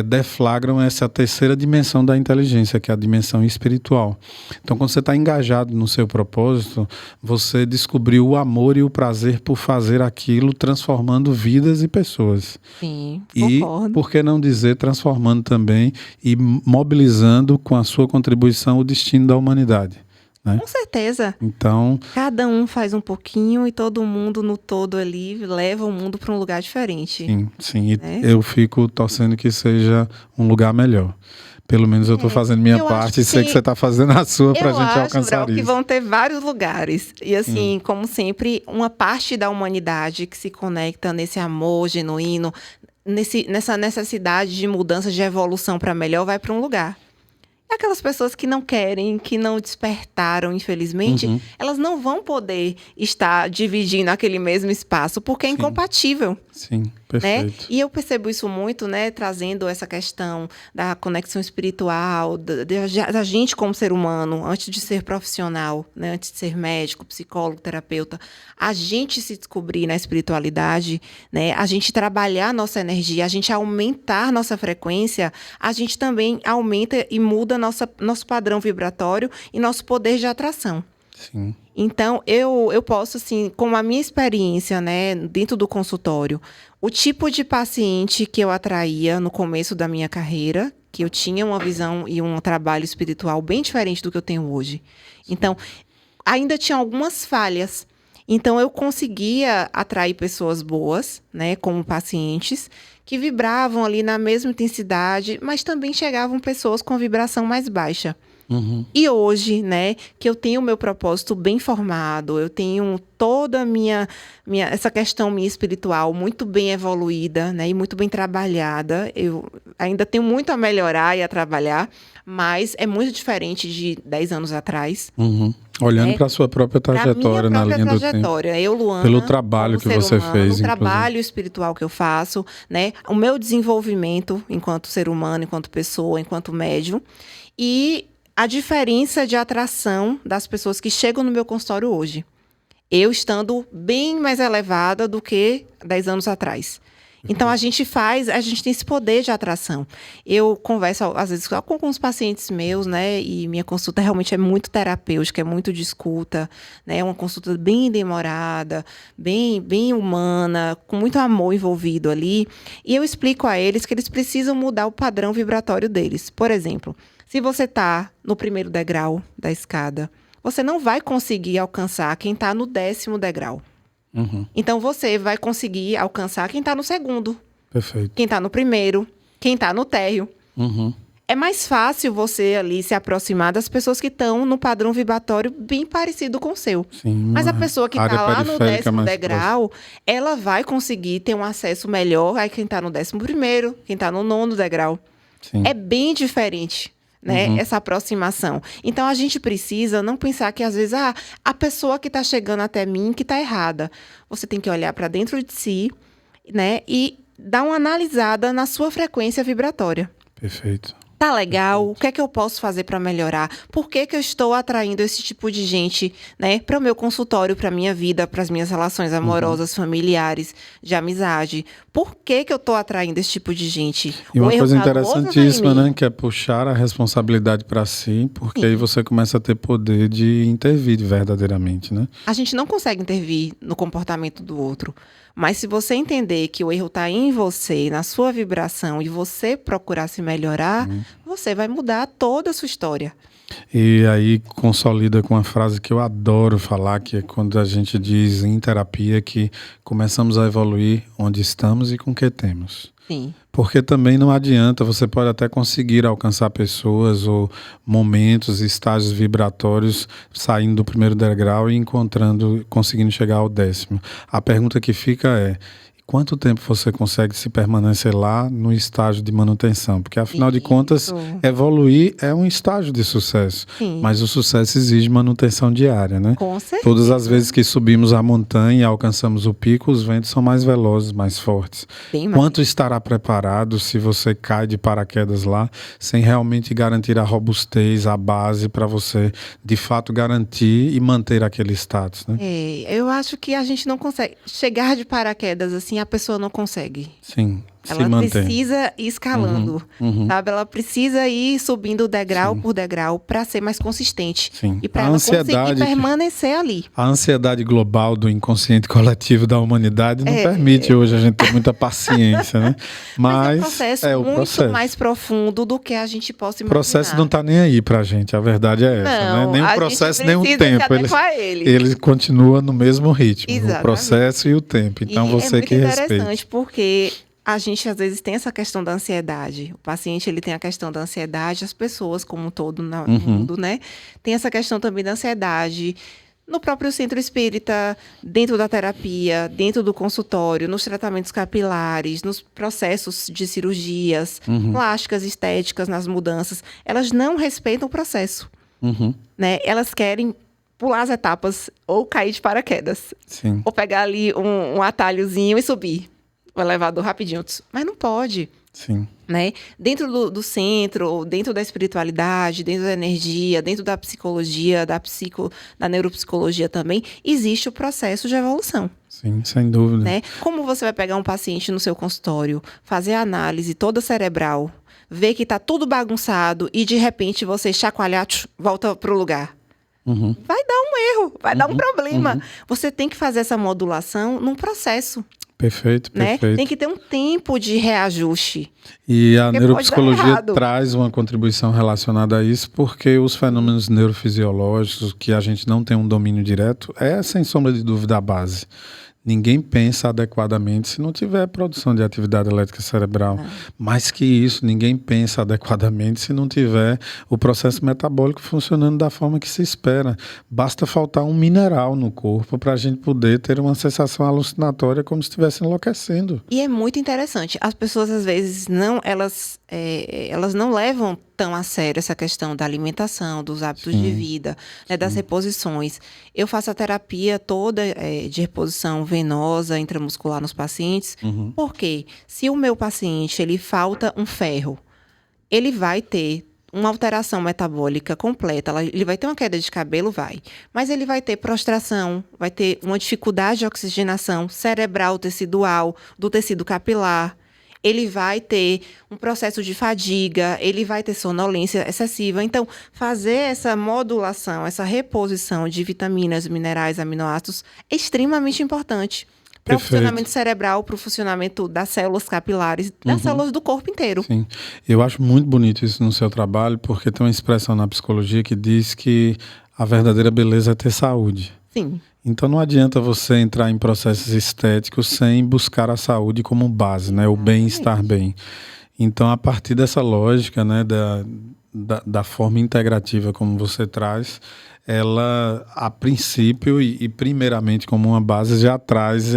deflagram essa terceira dimensão da inteligência, que é a dimensão espiritual. Então, quando você está engajado no seu propósito, você descobriu o amor e o prazer por fazer aquilo, transformando vidas e pessoas. Sim, concordo. E, por que não dizer, transformando também e mobilizando com a sua contribuição o destino da humanidade. Né? Com certeza. Então, cada um faz um pouquinho e todo mundo no todo ali leva o mundo para um lugar diferente. Sim. E eu fico torcendo que seja um lugar melhor. Pelo menos eu estou fazendo minha parte e sei que você está fazendo a sua para a gente alcançar isso. Que vão ter vários lugares. E assim, como sempre, uma parte da humanidade que se conecta nesse amor genuíno, nessa necessidade de mudança, de evolução para melhor, vai para um lugar. Aquelas pessoas que não querem, que não despertaram, infelizmente, elas não vão poder estar dividindo aquele mesmo espaço, porque é incompatível. Sim, perfeito. Né? E eu percebo isso muito, né, trazendo essa questão da conexão espiritual, da gente como ser humano, antes de ser profissional, né, antes de ser médico, psicólogo, terapeuta, a gente se descobrir na espiritualidade, né, a gente trabalhar nossa energia, a gente aumentar nossa frequência, a gente também aumenta e muda nosso padrão vibratório e nosso poder de atração. Sim. Então, eu posso, assim, com a minha experiência, né, dentro do consultório, o tipo de paciente que eu atraía no começo da minha carreira, que eu tinha uma visão e um trabalho espiritual bem diferente do que eu tenho hoje. Então, ainda tinha algumas falhas. Então, eu conseguia atrair pessoas boas, né, como pacientes, que vibravam ali na mesma intensidade, mas também chegavam pessoas com vibração mais baixa. E hoje, né, que eu tenho o meu propósito bem formado, eu tenho toda essa questão minha espiritual muito bem evoluída, né, e muito bem trabalhada. Eu ainda tenho muito a melhorar e a trabalhar, mas é muito diferente de 10 anos atrás. Olhando para a sua própria trajetória na linha do tempo. Eu, Luana, pelo trabalho que você fez, o trabalho espiritual que eu faço, né, o meu desenvolvimento enquanto ser humano, enquanto pessoa, enquanto médium, e a diferença de atração das pessoas que chegam no meu consultório hoje. Eu estando bem mais elevada do que 10 anos atrás. Então, a gente tem esse poder de atração. Eu converso, às vezes, com alguns pacientes meus, né? E minha consulta realmente é muito terapêutica, é muito de escuta, né? É uma consulta bem demorada, bem humana, com muito amor envolvido ali. E eu explico a eles que eles precisam mudar o padrão vibratório deles. Por exemplo, se você está no primeiro degrau da escada, você não vai conseguir alcançar quem está no 10º degrau. Então, você vai conseguir alcançar quem está no segundo. Perfeito. Quem está no primeiro, quem está no térreo. É mais fácil você ali se aproximar das pessoas que estão no padrão vibratório bem parecido com o seu. Sim, mas a pessoa que está lá no 10º degrau, próxima. ela vai conseguir ter um acesso melhor a quem está no 11º, quem está no 9º degrau. Sim. É bem diferente. Né, essa aproximação. Então, a gente precisa não pensar que, às vezes, a pessoa que está chegando até mim que está errada. Você tem que olhar para dentro de si, né, e dar uma analisada na sua frequência vibratória. Perfeito. Tá legal? O que é que eu posso fazer para melhorar? Por que que eu estou atraindo esse tipo de gente, né, para o meu consultório, para minha vida, para as minhas relações amorosas, familiares, de amizade? Por que que eu estou atraindo esse tipo de gente? E uma coisa tá no outro, interessantíssima, tá em mim. né, que é puxar a responsabilidade para si, porque aí você começa a ter poder de intervir verdadeiramente, né? A gente não consegue intervir no comportamento do outro. Mas se você entender que o erro está em você, na sua vibração, e você procurar se melhorar, você vai mudar toda a sua história. E aí consolida com uma frase que eu adoro falar, que é quando a gente diz em terapia que começamos a evoluir onde estamos e com o que temos. Sim. Porque também não adianta, você pode até conseguir alcançar pessoas ou momentos, estágios vibratórios saindo do primeiro degrau e conseguindo chegar ao 10º. A pergunta que fica é: quanto tempo você consegue se permanecer lá no estágio de manutenção? Porque, afinal de contas, evoluir é um estágio de sucesso. Sim. Mas o sucesso exige manutenção diária, né? Com certeza. Todas as vezes que subimos a montanha e alcançamos o pico, os ventos são mais velozes, mais fortes. Bem mais. Quanto estará preparado se você cai de paraquedas lá, sem realmente garantir a robustez, a base para você, de fato, garantir e manter aquele status, né? Eu acho que a gente não consegue chegar de paraquedas assim, a pessoa não consegue. Sim, Ela se mantém. precisa ir escalando, sabe? Ela precisa ir subindo degrau por degrau para ser mais consistente. Sim. E para ela conseguir permanecer ali. A ansiedade global do inconsciente coletivo da humanidade não permite hoje a gente ter muita paciência, né? Mas é um processo muito mais profundo do que a gente possa imaginar. O processo não está nem aí pra gente, a verdade é essa, não, né? Nem o processo, nem o tempo. Ele continua no mesmo ritmo. Exatamente. O processo e o tempo. Então você que respeita. É interessante porque a gente, às vezes, tem essa questão da ansiedade. O paciente, ele tem a questão da ansiedade, as pessoas, como um todo no mundo, né? Tem essa questão também da ansiedade no próprio centro espírita, dentro da terapia, dentro do consultório, nos tratamentos capilares, nos processos de cirurgias, plásticas, estéticas, nas mudanças. Elas não respeitam o processo, né? Elas querem pular as etapas ou cair de paraquedas. Sim. Ou pegar ali um atalhozinho e subir o elevador rapidinho. Mas não pode. Sim. Né? Dentro do centro, dentro da espiritualidade, dentro da energia, dentro da psicologia, da neuropsicologia também, existe o processo de evolução. Sim, sem dúvida. Né? Como você vai pegar um paciente no seu consultório, fazer a análise toda cerebral, ver que está tudo bagunçado e, de repente, você chacoalhar, volta para o lugar. Vai dar um erro, vai dar um problema. Você tem que fazer essa modulação num processo. Perfeito, né? perfeito. Tem que ter um tempo de reajuste. E a neuropsicologia traz uma contribuição relacionada a isso, porque os fenômenos neurofisiológicos que a gente não tem um domínio direto é, sem sombra de dúvida, a base. Ninguém pensa adequadamente se não tiver produção de atividade elétrica cerebral. Mais que isso, ninguém pensa adequadamente se não tiver o processo metabólico funcionando da forma que se espera. Basta faltar um mineral no corpo para a gente poder ter uma sensação alucinatória como se estivesse enlouquecendo. E é muito interessante. As pessoas, às vezes, elas não levam tão a sério essa questão da alimentação, dos hábitos de vida, né, das reposições. Eu faço a terapia toda de reposição venosa, intramuscular nos pacientes, porque se o meu paciente ele falta um ferro, ele vai ter uma alteração metabólica completa, ele vai ter uma queda de cabelo, mas ele vai ter prostração, vai ter uma dificuldade de oxigenação cerebral, tecidual, do tecido capilar. Ele vai ter um processo de fadiga, ele vai ter sonolência excessiva. Então, fazer essa modulação, essa reposição de vitaminas, minerais, aminoácidos é extremamente importante para o funcionamento cerebral, para o funcionamento das células capilares, das células do corpo inteiro. Sim, eu acho muito bonito isso no seu trabalho, porque tem uma expressão na psicologia que diz que a verdadeira beleza é ter saúde. Sim. Então não adianta você entrar em processos estéticos sem buscar a saúde como base, né? O bem-estar bem. Então, a partir dessa lógica, né, da forma integrativa como você traz, ela, a princípio e primeiramente como uma base, já traz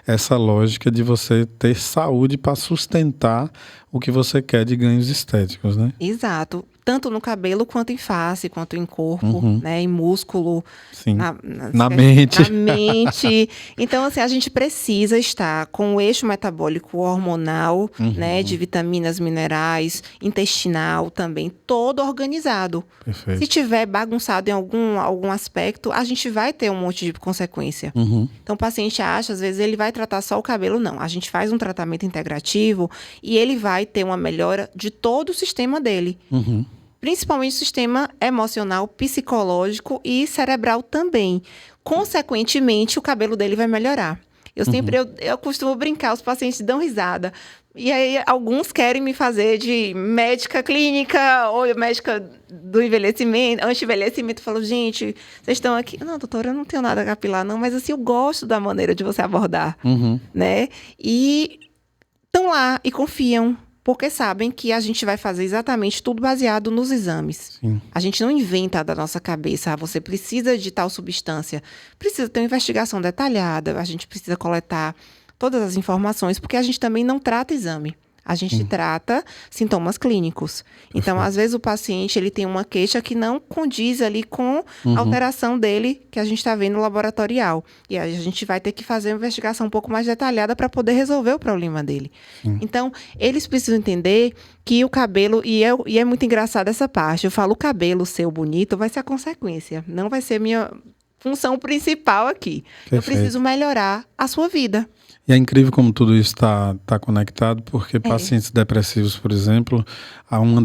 essa lógica de você ter saúde para sustentar o que você quer de ganhos estéticos, né? Exato. Tanto no cabelo, quanto em face, quanto em corpo, né? Em músculo. Sim. Na mente. Na mente. Então, assim, a gente precisa estar com o eixo metabólico hormonal, né? De vitaminas, minerais, intestinal também, todo organizado. Perfeito. Se tiver bagunçado em algum aspecto, a gente vai ter um monte de consequência. Então, o paciente acha, às vezes, ele vai tratar só o cabelo. Não, a gente faz um tratamento integrativo e ele vai ter uma melhora de todo o sistema dele. Principalmente o sistema emocional, psicológico e cerebral também. Consequentemente, o cabelo dele vai melhorar. Eu costumo brincar, os pacientes dão risada. E aí, alguns querem me fazer de médica clínica ou médica do envelhecimento, anti-envelhecimento. Eu falo, gente, vocês estão aqui... Não, doutora, eu não tenho nada capilar, não. Mas, assim, eu gosto da maneira de você abordar, né? E estão lá e confiam. Porque sabem que a gente vai fazer exatamente tudo baseado nos exames. Sim. A gente não inventa da nossa cabeça, você precisa de tal substância. Precisa ter uma investigação detalhada, a gente precisa coletar todas as informações, porque a gente também não trata exame. A gente trata sintomas clínicos. Então, às vezes, o paciente ele tem uma queixa que não condiz ali com a alteração dele que a gente está vendo no laboratorial. E aí a gente vai ter que fazer uma investigação um pouco mais detalhada para poder resolver o problema dele. Então, eles precisam entender que o cabelo... E é muito engraçado essa parte. Eu falo, o cabelo seu bonito vai ser a consequência. Não vai ser minha função principal aqui. Perfeito. Eu preciso melhorar a sua vida. E é incrível como tudo isso está conectado, porque pacientes depressivos, por exemplo, uma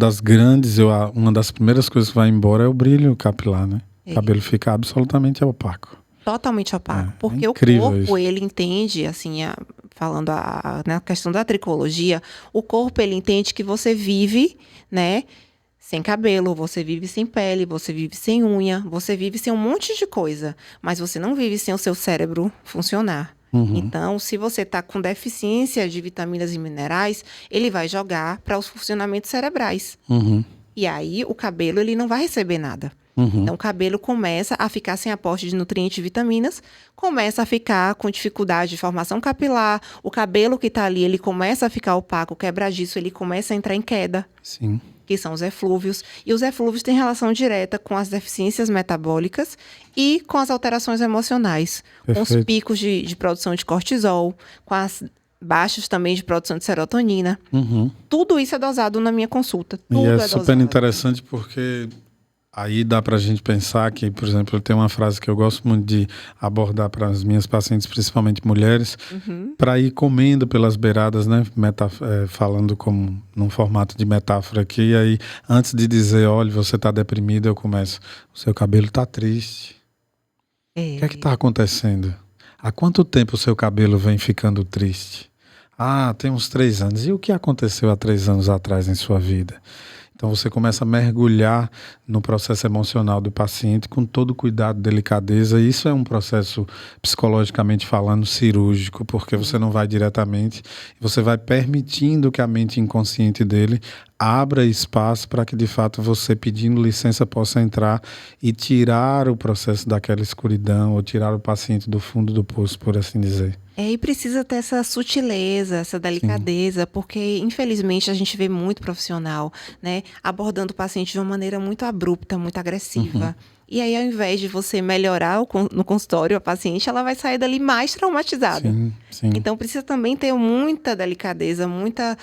das primeiras coisas que vai embora é o brilho capilar, né? O cabelo fica absolutamente opaco. Totalmente opaco. Porque o incrível corpo, isso. ele entende, assim, falando na questão da tricologia, o corpo, ele entende que você vive, né? Sem cabelo, você vive sem pele, você vive sem unha, você vive sem um monte de coisa. Mas você não vive sem o seu cérebro funcionar. Então, se você está com deficiência de vitaminas e minerais, ele vai jogar para os funcionamentos cerebrais. E aí, o cabelo ele não vai receber nada. Então, o cabelo começa a ficar sem aporte de nutrientes e vitaminas, começa a ficar com dificuldade de formação capilar, o cabelo que está ali, ele começa a ficar opaco, quebradiço, ele começa a entrar em queda. Sim. Que são os eflúvios. E os eflúvios têm relação direta com as deficiências metabólicas e com as alterações emocionais. Perfeito. Com os picos de produção de cortisol, com as baixas também de produção de serotonina. Tudo isso é dosado na minha consulta. Tudo é dosado. super interessante porque aí dá para a gente pensar que, por exemplo, tem uma frase que eu gosto muito de abordar para as minhas pacientes, principalmente mulheres, para ir comendo pelas beiradas, né? Falando como num formato de metáfora aqui. E aí, antes de dizer, olha, você está deprimida, eu começo, o seu cabelo está triste. O que é que está acontecendo? Há quanto tempo o seu cabelo vem ficando triste? Ah, tem uns 3 anos. E o que aconteceu há 3 anos atrás em sua vida? Então você começa a mergulhar no processo emocional do paciente com todo cuidado, delicadeza. E isso é um processo, psicologicamente falando, cirúrgico, porque você não vai diretamente, você vai permitindo que a mente inconsciente dele abra espaço para que, de fato, você, pedindo licença, possa entrar e tirar o processo daquela escuridão ou tirar o paciente do fundo do poço, por assim dizer. E precisa ter essa sutileza, essa delicadeza, porque, infelizmente, a gente vê muito profissional, né, abordando o paciente de uma maneira muito abrupta, muito agressiva. E aí, ao invés de você melhorar no consultório a paciente, ela vai sair dali mais traumatizada. Sim. Então, precisa também ter muita delicadeza, muita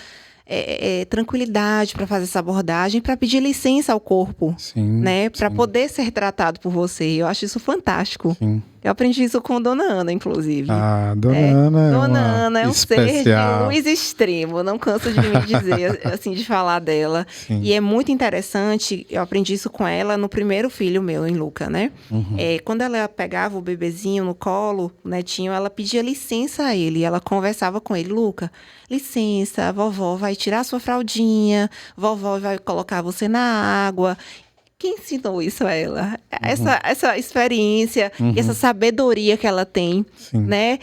tranquilidade para fazer essa abordagem, para pedir licença ao corpo, Sim, né? Para sim. poder ser tratado por você. Eu acho isso fantástico. Sim. Eu aprendi isso com Dona Ana, inclusive. A Dona Ana é Dona uma Ana é um ser de especial. luz extremo, não canso de me dizer, assim, de falar dela. Sim. E é muito interessante, eu aprendi isso com ela no primeiro filho meu, em Luca, né? Quando ela pegava o bebezinho no colo, o netinho, ela pedia licença a ele, ela conversava com ele, Luca, licença, a vovó vai tirar sua fraldinha, vovó vai colocar você na água. Quem ensinou isso a ela? Essa experiência e essa sabedoria que ela tem, Sim. né?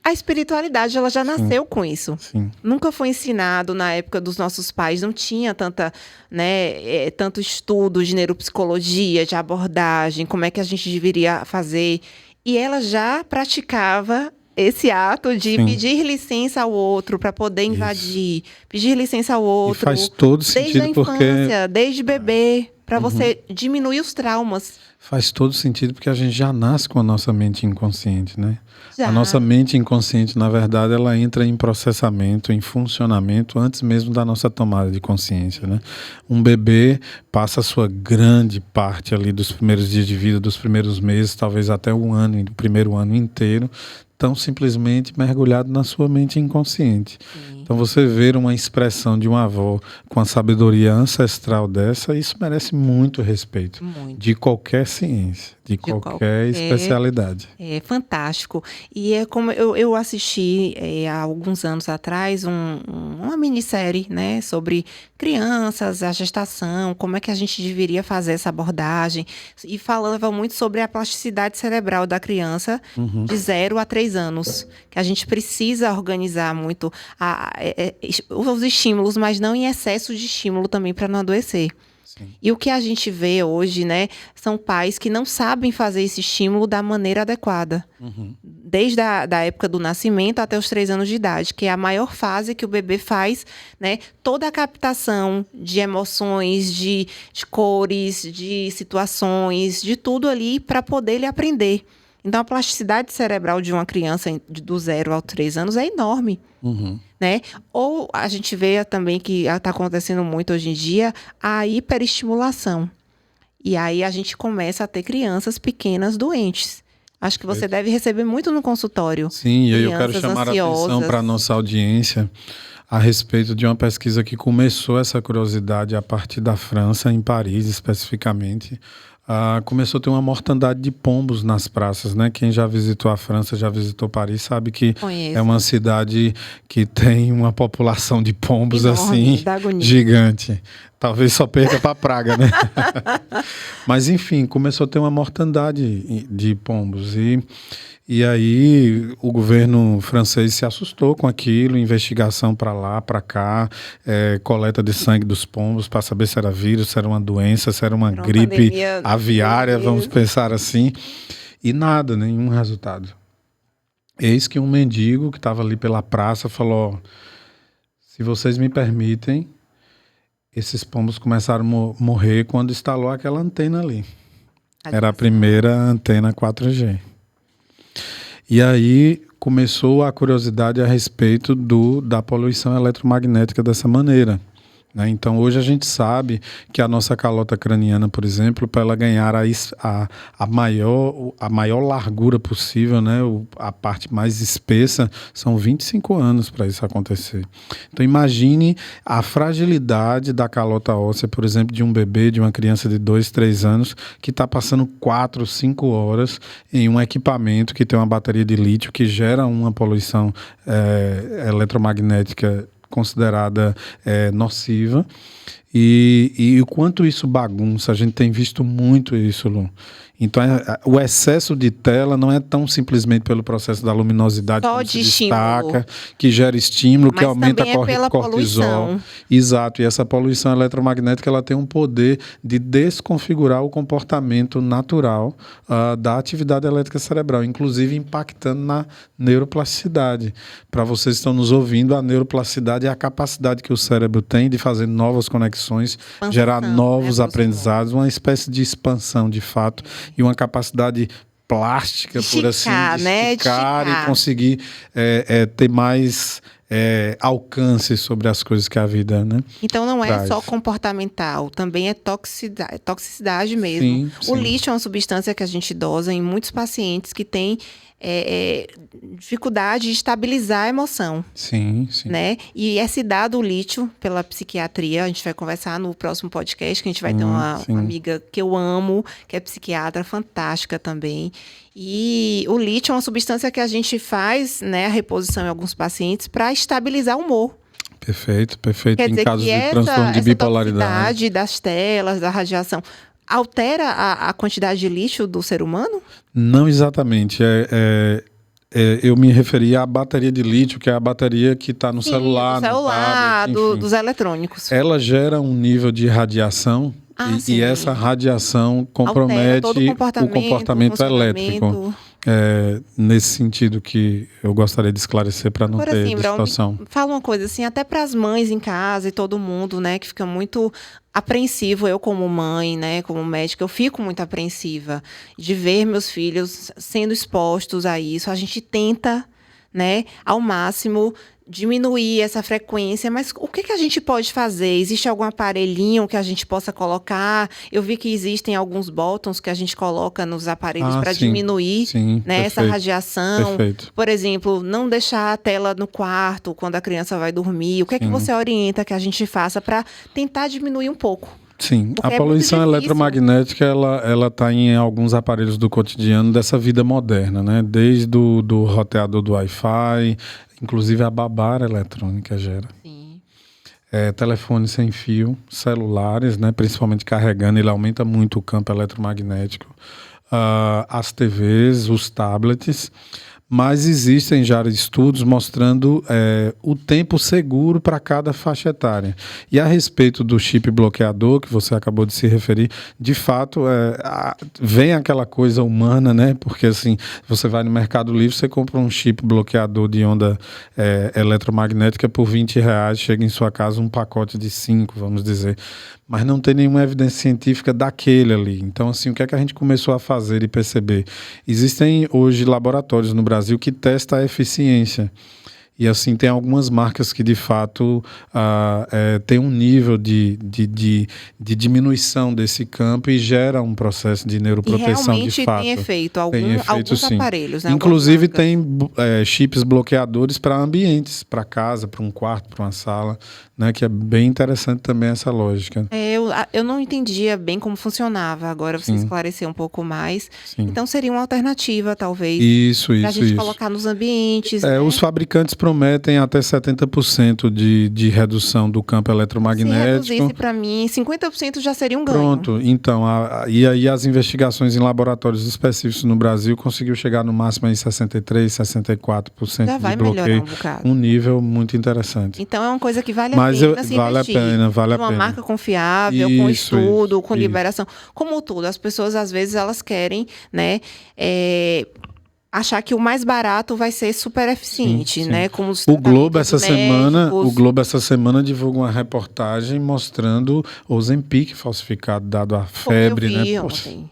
A espiritualidade, ela já nasceu com isso. Sim. Nunca foi ensinado na época dos nossos pais, não tinha tanto estudo de neuropsicologia, de abordagem, como é que a gente deveria fazer. E ela já praticava esse ato de pedir licença ao outro para poder invadir, pedir licença ao outro. E faz todo desde sentido a infância, porque desde bebê, para você diminuir os traumas. faz todo sentido porque a gente já nasce com a nossa mente inconsciente, né? Já. A nossa mente inconsciente, na verdade, ela entra em processamento, em funcionamento antes mesmo da nossa tomada de consciência, né? Um bebê passa a sua grande parte ali dos primeiros dias de vida, dos primeiros meses, talvez até um ano, o primeiro ano inteiro, tão simplesmente mergulhado na sua mente inconsciente. Então você ver uma expressão de uma avó com a sabedoria ancestral dessa, isso merece muito respeito. Muito. De qualquer ciência, de qualquer especialidade. É fantástico. E é como eu assisti há alguns anos atrás uma minissérie, né, sobre crianças, a gestação, como é que a gente deveria fazer essa abordagem. E falava muito sobre a plasticidade cerebral da criança de 0 a 3 anos. Que a gente precisa organizar muito os estímulos, mas não em excesso de estímulo também para não adoecer. Sim. E o que a gente vê hoje, né, são pais que não sabem fazer esse estímulo da maneira adequada. Desde da época do nascimento até os 3 anos de idade, que é a maior fase que o bebê faz, né, toda a captação de emoções, de cores, de situações, de tudo ali para poder ele aprender. Então, a plasticidade cerebral de uma criança do 0 aos 3 anos é enorme. Né? Ou a gente vê também que está acontecendo muito hoje em dia a hiperestimulação. E aí a gente começa a ter crianças pequenas doentes. Acho que você deve receber muito no consultório. Sim, e aí eu quero chamar a atenção para a nossa audiência a respeito de uma pesquisa que começou essa curiosidade a partir da França, em Paris especificamente. Começou a ter uma mortandade de pombos nas praças, né? Quem já visitou a França, já visitou Paris, sabe que Conheço. É uma cidade que tem uma população de pombos enorme, assim, gigante. Talvez só perca para praga, né? Mas enfim, começou a ter uma mortandade de pombos e aí o governo francês se assustou com aquilo, investigação para lá, para cá, coleta de sangue dos pombos para saber se era vírus, se era uma doença, se era uma gripe aviária, vamos pensar assim. E nada, nenhum resultado. Eis que um mendigo que estava ali pela praça falou: se vocês me permitem, esses pombos começaram a morrer quando instalou aquela antena ali. Era a primeira antena 4G. E aí começou a curiosidade a respeito da poluição eletromagnética dessa maneira. Né? Então hoje a gente sabe que a nossa calota craniana, por exemplo, para ela ganhar a maior largura possível, né? A parte mais espessa, são 25 anos para isso acontecer. Então imagine a fragilidade da calota óssea, por exemplo, de um bebê, de uma criança de 2, 3 anos, que está passando 4, 5 horas em um equipamento que tem uma bateria de lítio que gera uma poluição eletromagnética considerada nociva, e o quanto isso bagunça, a gente tem visto muito isso, Lu. Então, o excesso de tela não é tão simplesmente pelo processo da luminosidade só que de se destaca, que gera estímulo, mas que aumenta pela cortisol. poluição. Exato, e essa poluição eletromagnética ela tem um poder de desconfigurar o comportamento natural da atividade elétrica cerebral, inclusive impactando na neuroplasticidade. Para vocês que estão nos ouvindo, a neuroplasticidade é a capacidade que o cérebro tem de fazer novas conexões, gerar novos aprendizados, uma espécie de expansão de fato, e uma capacidade plástica, por assim, de esticar e conseguir ter mais alcance sobre as coisas que a vida, né? Então não é traz. só comportamental, também é toxicidade mesmo. Sim, O sim. lítio é uma substância que a gente dosa em muitos pacientes que têm dificuldade de estabilizar a emoção. Sim, sim. Né? E é se dado o lítio pela psiquiatria. A gente vai conversar no próximo podcast, que a gente vai ter uma amiga que eu amo, que é psiquiatra, fantástica também. E o lítio é uma substância que a gente faz, né, a reposição em alguns pacientes para estabilizar o humor. Perfeito, perfeito. Quer dizer em casos que de transtorno de bipolaridade. toxicidade das telas, da radiação, altera a quantidade de lítio do ser humano? Não exatamente. Eu me referi à bateria de lítio, que é a bateria que está no celular, do celular, no tablet, dos eletrônicos. Ela gera um nível de radiação e essa radiação compromete todo o comportamento elétrico. Nesse sentido que eu gostaria de esclarecer para não ter distorção. Fala uma coisa assim, até para as mães em casa e todo mundo, né, que fica muito apreensivo. Eu como mãe, né, como médica, eu fico muito apreensiva de ver meus filhos sendo expostos a isso. A gente tenta, né, ao máximo diminuir essa frequência, mas o que a gente pode fazer? Existe algum aparelhinho que a gente possa colocar? Eu vi que existem alguns botões que a gente coloca nos aparelhos para diminuir, né, essa radiação. Perfeito. Por exemplo, não deixar a tela no quarto quando a criança vai dormir. O que é que você orienta que a gente faça para tentar diminuir um pouco? Sim, a poluição eletromagnética ela está em alguns aparelhos do cotidiano dessa vida moderna, né? Desde do roteador do Wi-Fi, inclusive a babara eletrônica gera. Sim. Telefone sem fio, celulares, né? Principalmente carregando, ele aumenta muito o campo eletromagnético. As TVs, os tablets. Mas existem já estudos mostrando o tempo seguro para cada faixa etária. E a respeito do chip bloqueador, que você acabou de se referir, de fato, vem aquela coisa humana, né? Porque assim, você vai no Mercado Livre, você compra um chip bloqueador de onda eletromagnética por R$20, chega em sua casa um pacote de 5, vamos dizer. Mas não tem nenhuma evidência científica daquele ali. Então, assim, o que é que a gente começou a fazer e perceber? Existem hoje laboratórios no Brasil que testam a eficiência. E assim, tem algumas marcas que de fato tem um nível de diminuição desse campo e gera um processo de neuroproteção de fato. Tem efeito, alguns sim. Aparelhos, né? Inclusive tem chips bloqueadores para ambientes, para casa, para um quarto, para uma sala, né? Que é bem interessante também essa lógica. Eu não entendia bem como funcionava, agora você esclareceu um pouco mais. Sim. Então seria uma alternativa, talvez, para a gente colocar nos ambientes. Né? Os fabricantes prometem até 70% de redução do campo eletromagnético. Se reduzisse para mim, 50% já seria um ganho. Pronto, então, e aí as investigações em laboratórios específicos no Brasil conseguiu chegar no máximo em 63%, 64% já vai de bloqueio. Melhorar um bocado. Um nível muito interessante. Então é uma coisa que vale a pena se investir. Vale a pena. Uma marca confiável, com estudo, com liberação. Como tudo, as pessoas às vezes elas querem, né, achar que o mais barato vai ser super eficiente, né? Como os o Globo essa semana divulga uma reportagem mostrando o Ozempic falsificado, dado a febre, eu vi né? ontem.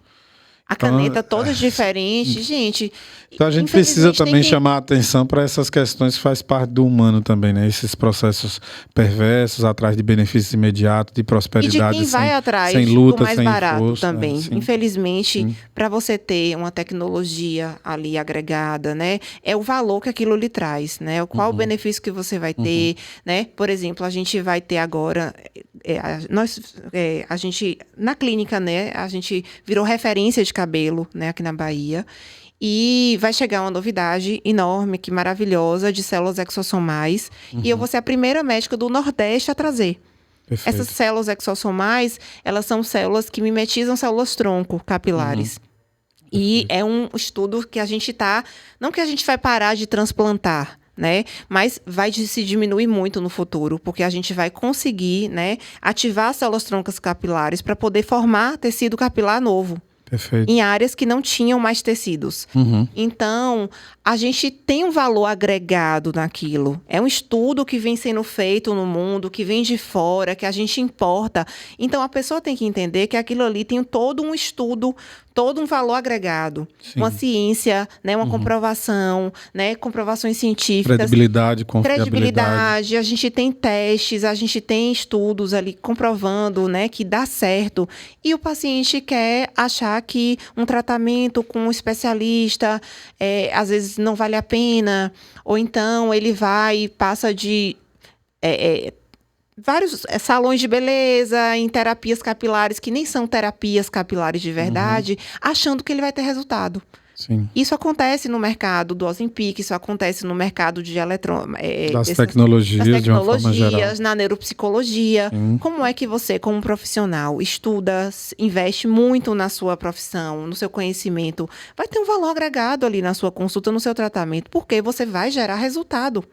A caneta todas diferentes, gente. Então a gente precisa também chamar a atenção para essas questões que faz parte do humano também, né? Esses processos perversos atrás de benefícios imediatos, de prosperidade, e de quem vai atrás sem luta, do mais sem barato esforço, também. Né? Infelizmente, para você ter uma tecnologia ali agregada, né? É o valor que aquilo lhe traz, né? Qual o benefício que você vai ter, né? Por exemplo, a gente vai ter agora... a gente, na clínica, né? A gente virou referência de cabelo, né? Aqui na Bahia. E vai chegar uma novidade enorme, que maravilhosa, de células exossomais. E eu vou ser a primeira médica do Nordeste a trazer. Perfeito. Essas células exossomais, elas são células que mimetizam células tronco capilares. E é um estudo que a gente não que a gente vai parar de transplantar, né? Mas vai se diminuir muito no futuro, porque a gente vai conseguir, né, ativar as células troncas capilares para poder formar tecido capilar novo. Perfeito. em áreas que não tinham mais tecidos. Então, a gente tem um valor agregado naquilo. É um estudo que vem sendo feito no mundo, que vem de fora, que a gente importa. Então, a pessoa tem que entender que aquilo ali tem todo um estudo, todo um valor agregado. Sim. Uma ciência, né, uma comprovação, né, comprovações científicas. Credibilidade, confiabilidade. A gente tem testes, a gente tem estudos ali comprovando, né, que dá certo. E o paciente quer achar que um tratamento com um especialista, às vezes não vale a pena, ou então ele vai e passa de vários salões de beleza, em terapias capilares, que nem são terapias capilares de verdade, achando que ele vai ter resultado. Sim. Isso acontece no mercado do Ozempic, isso acontece no mercado de das tecnologias, de uma forma geral. Na neuropsicologia. Sim. Como é que você, como profissional, estuda, investe muito na sua profissão, no seu conhecimento, vai ter um valor agregado ali na sua consulta, no seu tratamento, porque você vai gerar resultado.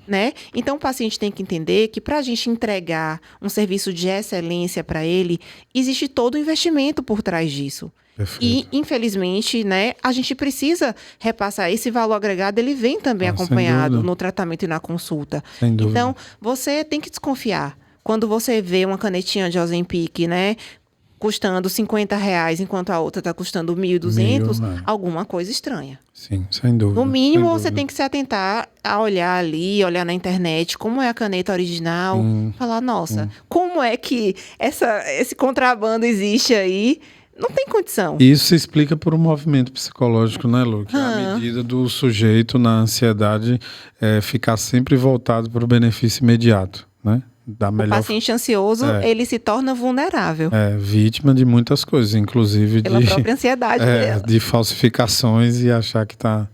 Né? Então, o paciente tem que entender que para a gente entregar um serviço de excelência para ele, existe todo o investimento por trás disso. Perfeito. E, infelizmente, né, a gente precisa repassar esse valor agregado, ele vem também acompanhado no tratamento e na consulta. Sem dúvida. Então, você tem que desconfiar. Quando você vê uma canetinha de Ozempic, né, custando R$50, enquanto a outra está custando 1.200, alguma coisa estranha. Sim, sem dúvida. No mínimo, sem você dúvida. tem que se atentar a olhar ali, olhar na internet, como é a caneta original, falar, nossa, como é que esse contrabando existe aí? Não tem condição. Isso se explica por um movimento psicológico, né, Lu? Que é a medida do sujeito na ansiedade ficar sempre voltado para o benefício imediato, né? O paciente ansioso, ele se torna vulnerável. Vítima de muitas coisas, inclusive pela própria ansiedade dela. De falsificações e achar que está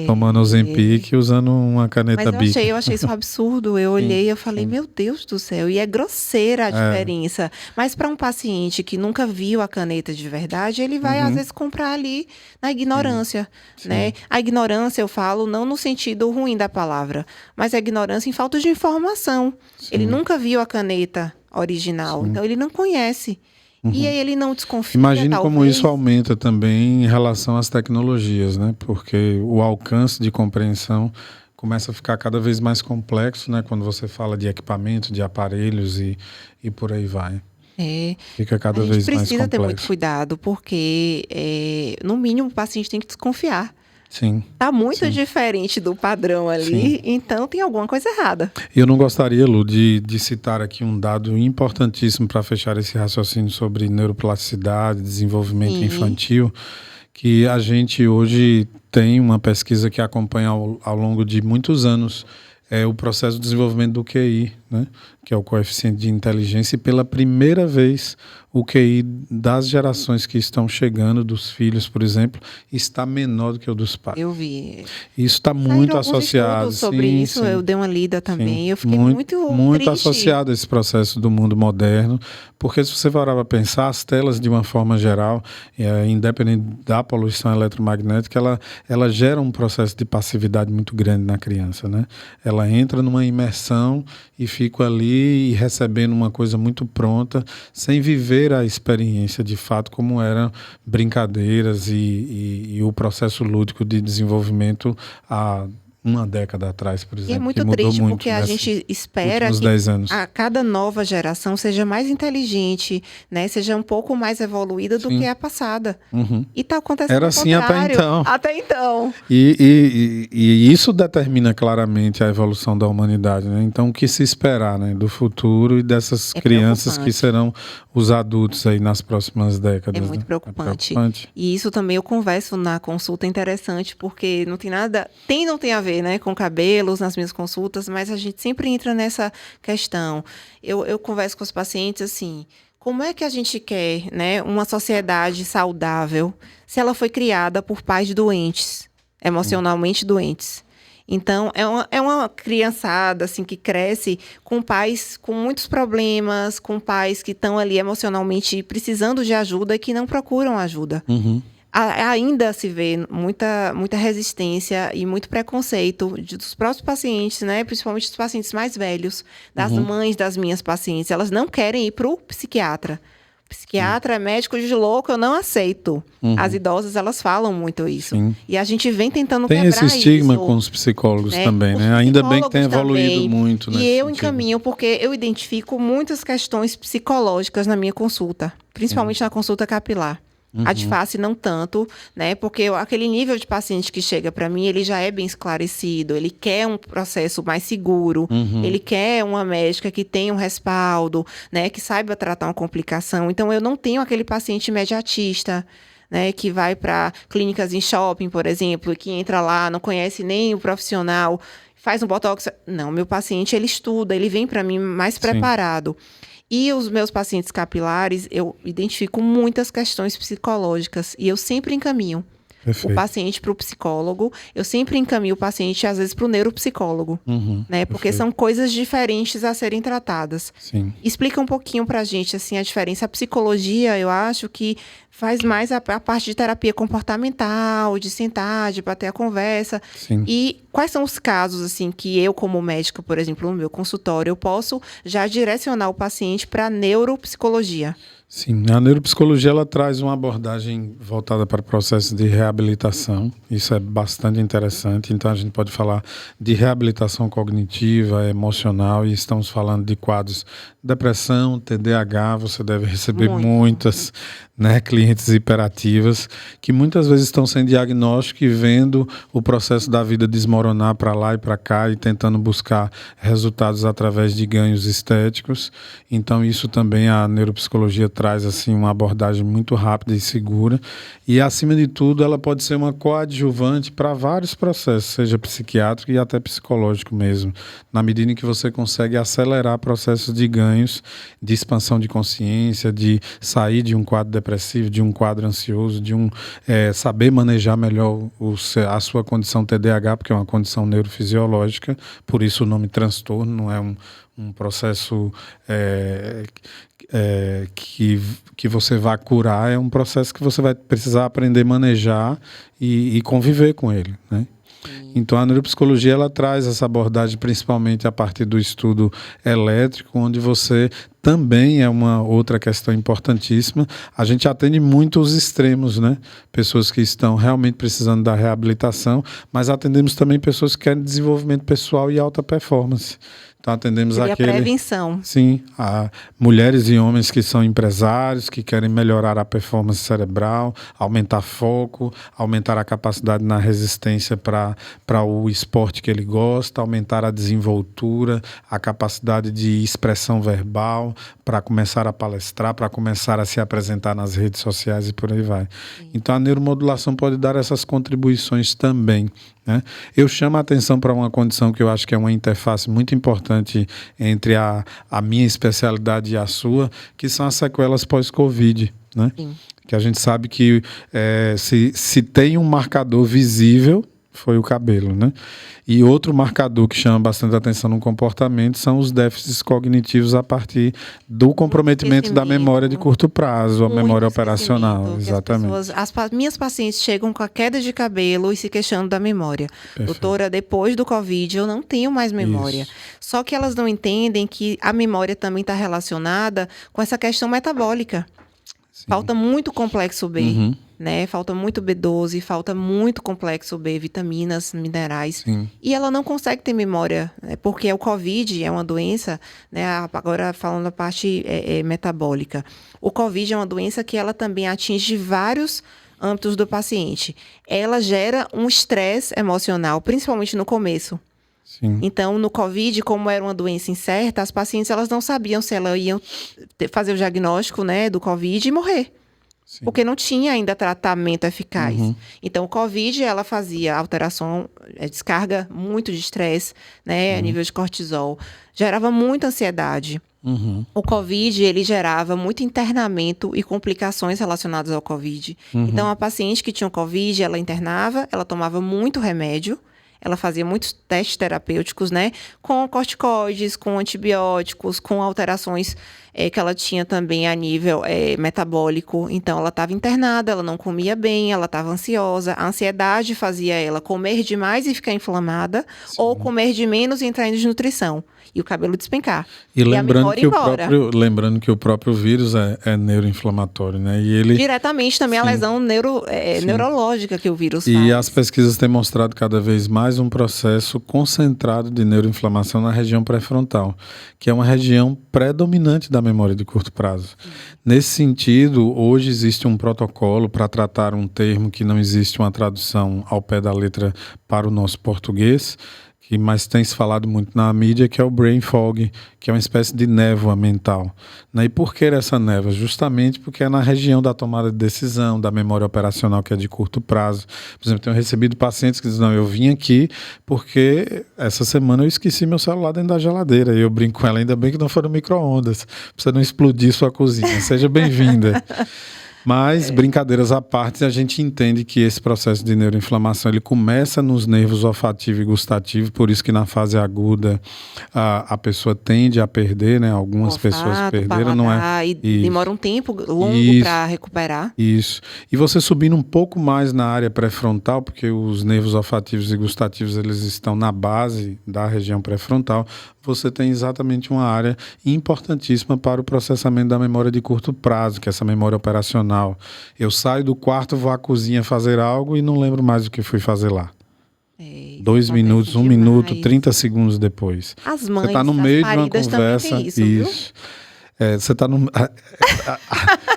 tomando Ozempic e usando uma caneta Bic. Mas eu achei isso um absurdo. Eu olhei e eu falei, meu Deus do céu. E é grosseira a diferença. Mas para um paciente que nunca viu a caneta de verdade, ele vai, às vezes, comprar ali na ignorância. Né? A ignorância, eu falo, não no sentido ruim da palavra, mas a ignorância em falta de informação. Ele nunca viu a caneta original, então ele não conhece. E aí ele não desconfia. Imagine como isso aumenta também em relação às tecnologias, né? Porque o alcance de compreensão começa a ficar cada vez mais complexo, né? Quando você fala de equipamento, de aparelhos e por aí vai. Fica cada vez mais complexo. A gente precisa ter muito cuidado, porque no mínimo o paciente tem que desconfiar. Sim. Tá muito diferente do padrão ali, então tem alguma coisa errada. Eu não gostaria, Lu, de citar aqui um dado importantíssimo para fechar esse raciocínio sobre neuroplasticidade, desenvolvimento infantil, que a gente hoje tem uma pesquisa que acompanha ao longo de muitos anos o processo de desenvolvimento do QI, né? Que é o coeficiente de inteligência, e pela primeira vez o QI das gerações que estão chegando, dos filhos, por exemplo, está menor do que o dos pais. Eu vi. Isso está muito associado. Sobre isso, eu dei uma lida também. Eu fiquei muito triste. Associado a esse processo do mundo moderno, porque se você parar para pensar, as telas, de uma forma geral, independente da poluição eletromagnética, ela gera um processo de passividade muito grande na criança, né? Ela entra numa imersão e fica ali recebendo uma coisa muito pronta, sem viver a experiência de fato, como eram brincadeiras e o processo lúdico de desenvolvimento há uma década atrás, por exemplo. E é muito triste porque a gente espera que a cada nova geração seja mais inteligente, né? Seja um pouco mais evoluída do que a passada. E está acontecendo Era assim até então. Até então. E isso determina claramente a evolução da humanidade, né? Então, o que se esperar, né, do futuro e dessas crianças que serão os adultos aí nas próximas décadas. É muito preocupante. E isso também eu converso na consulta, interessante, porque não tem nada... não tem a ver, né, com cabelos nas minhas consultas, mas a gente sempre entra nessa questão. Eu converso com os pacientes assim, como é que a gente quer, né, uma sociedade saudável se ela foi criada por pais doentes, emocionalmente doentes? Então, é uma criançada assim, que cresce com pais com muitos problemas, com pais que estão ali emocionalmente precisando de ajuda e que não procuram ajuda. Ainda se vê muita resistência e muito preconceito dos próprios pacientes, né? Principalmente dos pacientes mais velhos, das mães das minhas pacientes. Elas não querem ir para o psiquiatra, Psiquiatra, médico de louco, eu não aceito. As idosas, elas falam muito isso. Sim. E a gente vem tentando Tem quebrar esse estigma isso, com os psicólogos né? também, Os né? Ainda bem que tem psicólogos evoluído também. muito nesse E eu sentido. encaminho porque eu identifico muitas questões psicológicas na minha consulta, principalmente na consulta capilar. A de face não tanto, né? Porque aquele nível de paciente que chega para mim, ele já é bem esclarecido, ele quer um processo mais seguro, ele quer uma médica que tenha um respaldo, né? Que saiba tratar uma complicação. Então, eu não tenho aquele paciente imediatista, né? Que vai para clínicas em shopping, por exemplo, que entra lá, não conhece nem o profissional, faz um botox. Não, meu paciente, ele estuda, ele vem para mim mais preparado. E os meus pacientes capilares, eu identifico muitas questões psicológicas e eu sempre encaminho o paciente para o psicólogo, eu sempre encaminho o paciente, às vezes, para o neuropsicólogo, né? Porque são coisas diferentes a serem tratadas. Sim. Explica um pouquinho para a gente, assim, a diferença. A psicologia, eu acho que faz mais a parte de terapia comportamental, de sentar, de bater a conversa. Sim. E quais são os casos, assim, que eu, como médica, por exemplo, no meu consultório, eu posso já direcionar o paciente para neuropsicologia? Sim, a neuropsicologia ela traz uma abordagem voltada para o processo de reabilitação. Isso é bastante interessante. Então a gente pode falar de reabilitação cognitiva, emocional, e estamos falando de quadros depressão, TDAH. Você deve receber muitas, né, clientes hiperativas que muitas vezes estão sem diagnóstico e vendo o processo da vida desmoronar para lá e para cá e tentando buscar resultados através de ganhos estéticos. Então isso também a neuropsicologia traz assim uma abordagem muito rápida e segura e acima de tudo ela pode ser uma coadjuvante para vários processos, seja psiquiátrico e até psicológico mesmo, na medida em que você consegue acelerar processos de ganhos, de expansão de consciência, de sair de um quadro depressivo, de um quadro ansioso, de saber manejar melhor a sua condição TDAH, porque é uma condição neurofisiológica, por isso o nome transtorno, não é um processo que você vai curar, é um processo que você vai precisar aprender a manejar e conviver com ele, né? Então a neuropsicologia ela traz essa abordagem principalmente a partir do estudo elétrico, onde você também é uma outra questão importantíssima. A gente atende muito os extremos, né? Pessoas que estão realmente precisando da reabilitação, mas atendemos também pessoas que querem desenvolvimento pessoal e alta performance. Então atendemos a prevenção. Sim, a mulheres e homens que são empresários, que querem melhorar a performance cerebral, aumentar foco, aumentar a capacidade na resistência para o esporte que ele gosta, aumentar a desenvoltura, a capacidade de expressão verbal, para começar a palestrar, para começar a se apresentar nas redes sociais e por aí vai. Sim. Então a neuromodulação pode dar essas contribuições também, né? Eu chamo a atenção para uma condição que eu acho que é uma interface muito importante entre a minha especialidade e a sua, que são as sequelas pós-Covid, né? Sim. Que a gente sabe que se tem um marcador visível, foi o cabelo, né? E outro marcador que chama bastante atenção no comportamento são os déficits cognitivos a partir do comprometimento da memória de curto prazo, a memória operacional. Exatamente. As minhas pacientes chegam com a queda de cabelo e se queixando da memória. Perfeito. Doutora, depois do Covid eu não tenho mais memória. Isso. Só que elas não entendem que a memória também está relacionada com essa questão metabólica. Sim. Falta muito complexo B, né? Falta muito B12, falta muito complexo B, vitaminas, minerais. Sim. E ela não consegue ter memória, né? Porque o Covid é uma doença, né? Agora falando da parte metabólica. O Covid é uma doença que ela também atinge vários âmbitos do paciente. Ela gera um estresse emocional, principalmente no começo. Sim. Então, no Covid, como era uma doença incerta, as pacientes elas não sabiam se elas iam fazer o diagnóstico, né, do Covid e morrer. Sim. Porque não tinha ainda tratamento eficaz. Então, o Covid, ela fazia alteração, descarga muito de estresse, né, a nível de cortisol. Gerava muita ansiedade. O Covid, ele gerava muito internamento e complicações relacionadas ao Covid. Então, a paciente que tinha o Covid, ela internava, ela tomava muito remédio, ela fazia muitos testes terapêuticos, né? Com corticoides, com antibióticos, com alterações que ela tinha também a nível metabólico. Então, ela estava internada, ela não comia bem, ela estava ansiosa. A ansiedade fazia ela comer demais e ficar inflamada, ou comer de menos e entrar em desnutrição. E o cabelo despencar. E lembrando, a memória lembrando que o próprio vírus é neuroinflamatório, né? E ele diretamente também a lesão neurológica que o vírus faz. E as pesquisas têm mostrado cada vez mais um processo concentrado de neuroinflamação na região pré-frontal, que é uma região predominante da memória de curto prazo. Nesse sentido, hoje existe um protocolo para tratar um termo que não existe uma tradução ao pé da letra para o nosso português, mas tem se falado muito na mídia, que é o brain fog, que é uma espécie de névoa mental. E por que essa névoa? Justamente porque é na região da tomada de decisão, da memória operacional, que é de curto prazo. Por exemplo, tenho recebido pacientes que dizem, não, eu vim aqui porque essa semana eu esqueci meu celular dentro da geladeira. E eu brinco com ela, ainda bem que não foram micro-ondas, para você não explodir sua cozinha. Seja bem-vinda. Mas, brincadeiras à parte, a gente entende que esse processo de neuroinflamação ele começa nos nervos olfativo e gustativo, por isso que na fase aguda a pessoa tende a perder, né? Algumas pessoas perderam, não é? E demora um tempo longo para recuperar. Isso. E você subindo um pouco mais na área pré-frontal, porque os nervos olfativos e gustativos eles estão na base da região pré-frontal, você tem exatamente uma área importantíssima para o processamento da memória de curto prazo, que é essa memória operacional. Eu saio do quarto, vou à cozinha fazer algo e não lembro mais o que fui fazer lá. 2 minutos, 1 minuto, 30 segundos depois. As mães, você está no meio de uma conversa. Também tem isso. Você está no.